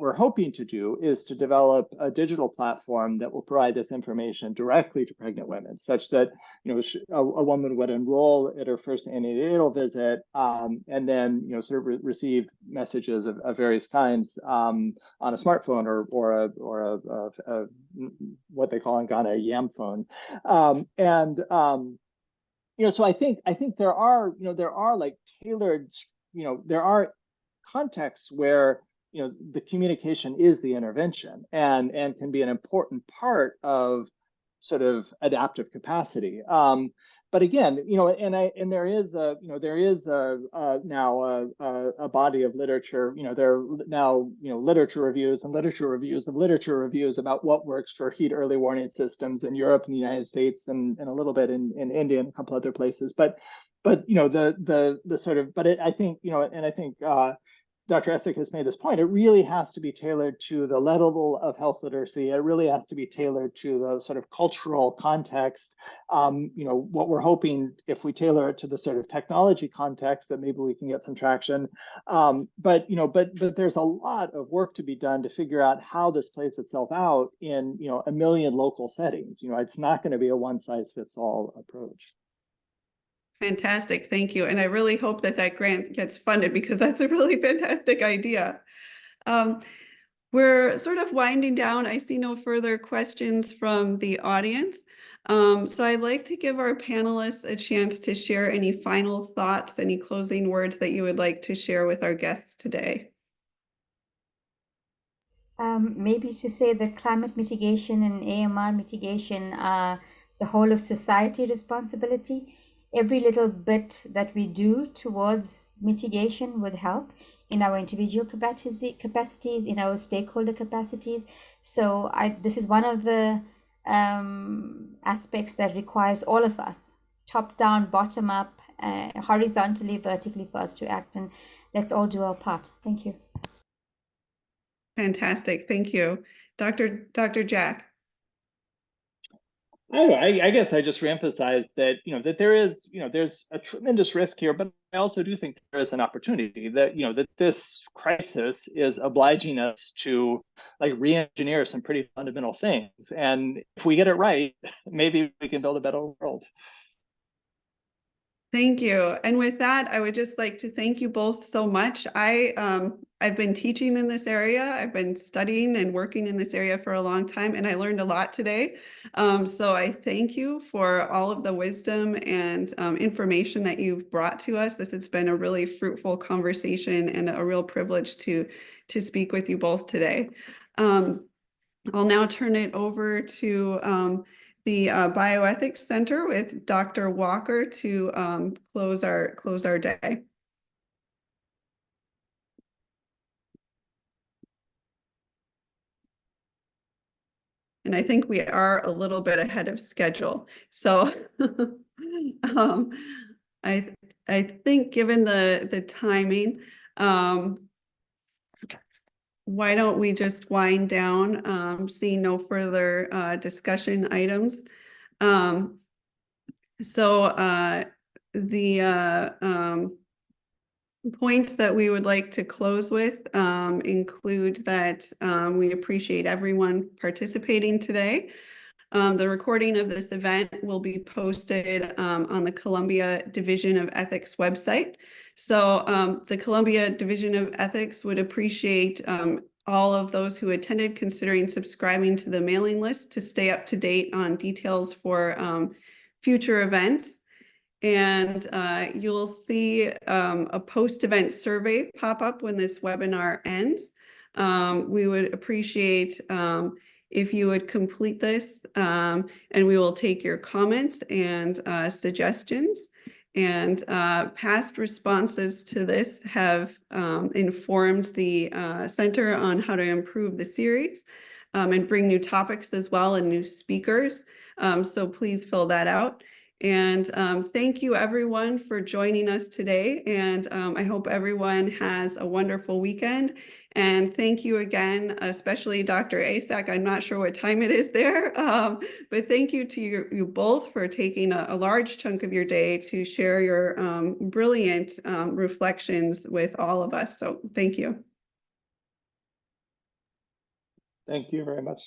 we're hoping to do is to develop a digital platform that will provide this information directly to pregnant women, such that a woman would enroll at her first antenatal visit, and then sort of receive messages of various kinds on a smartphone or a what they call in Ghana a yam phone, so I think there are tailored, there are contexts where the communication is the intervention and can be an important part of sort of adaptive capacity. But again, there is now a body of literature. There are now literature reviews and literature reviews of literature reviews about what works for heat early warning systems in Europe and the United States and a little bit in India and a couple other places. But the sort of, but I think and I think Dr. Essack has made this point, it really has to be tailored to the level of health literacy. It really has to be tailored to the sort of cultural context. What we're hoping, if we tailor it to the sort of technology context, that maybe we can get some traction. But there's a lot of work to be done to figure out how this plays itself out in a million local settings. It's not going to be a one-size-fits-all approach. Fantastic. Thank you. And I really hope that grant gets funded, because that's a really fantastic idea. We're sort of winding down. I see no further questions from the audience. So I'd like to give our panelists a chance to share any final thoughts, any closing words that you would like to share with our guests today. Maybe to say that climate mitigation and AMR mitigation are the whole of society responsibility. Every little bit that we do towards mitigation would help in our individual capacities, in our stakeholder capacities. So this is one of the aspects that requires all of us, top down, bottom up, horizontally, vertically, for us to act. And let's all do our part. Thank you. Fantastic. Thank you. Dr. Jack. I guess I just reemphasize that, that there is, there's a tremendous risk here, but I also do think there is an opportunity that, that this crisis is obliging us to like re-engineer some pretty fundamental things. And if we get it right, maybe we can build a better world. Thank you. And with that, I would just like to thank you both so much. I've been teaching in this area. I've been studying and working in this area for a long time, and I learned a lot today. So I thank you for all of the wisdom and information that you've brought to us. This has been a really fruitful conversation and a real privilege to speak with you both today. I'll now turn it over to the Bioethics Center with Dr. Walker to close our day. And I think we are a little bit ahead of schedule. So I think given the timing, why don't we just wind down, seeing no further discussion items. The points that we would like to close with include that we appreciate everyone participating today. The recording of this event will be posted on the Columbia Division of Ethics website. So the Columbia Division of Ethics would appreciate all of those who attended considering subscribing to the mailing list to stay up to date on details for future events. And you'll see a post-event survey pop up when this webinar ends. We would appreciate if you would complete this, and we will take your comments and suggestions. And past responses to this have informed the Center on how to improve the series and bring new topics as well and new speakers. So please fill that out. And thank you everyone for joining us today. And I hope everyone has a wonderful weekend. And thank you again, especially Dr. Essack. I'm not sure what time it is there, but thank you to you both for taking a large chunk of your day to share your brilliant reflections with all of us. So thank you. Thank you very much.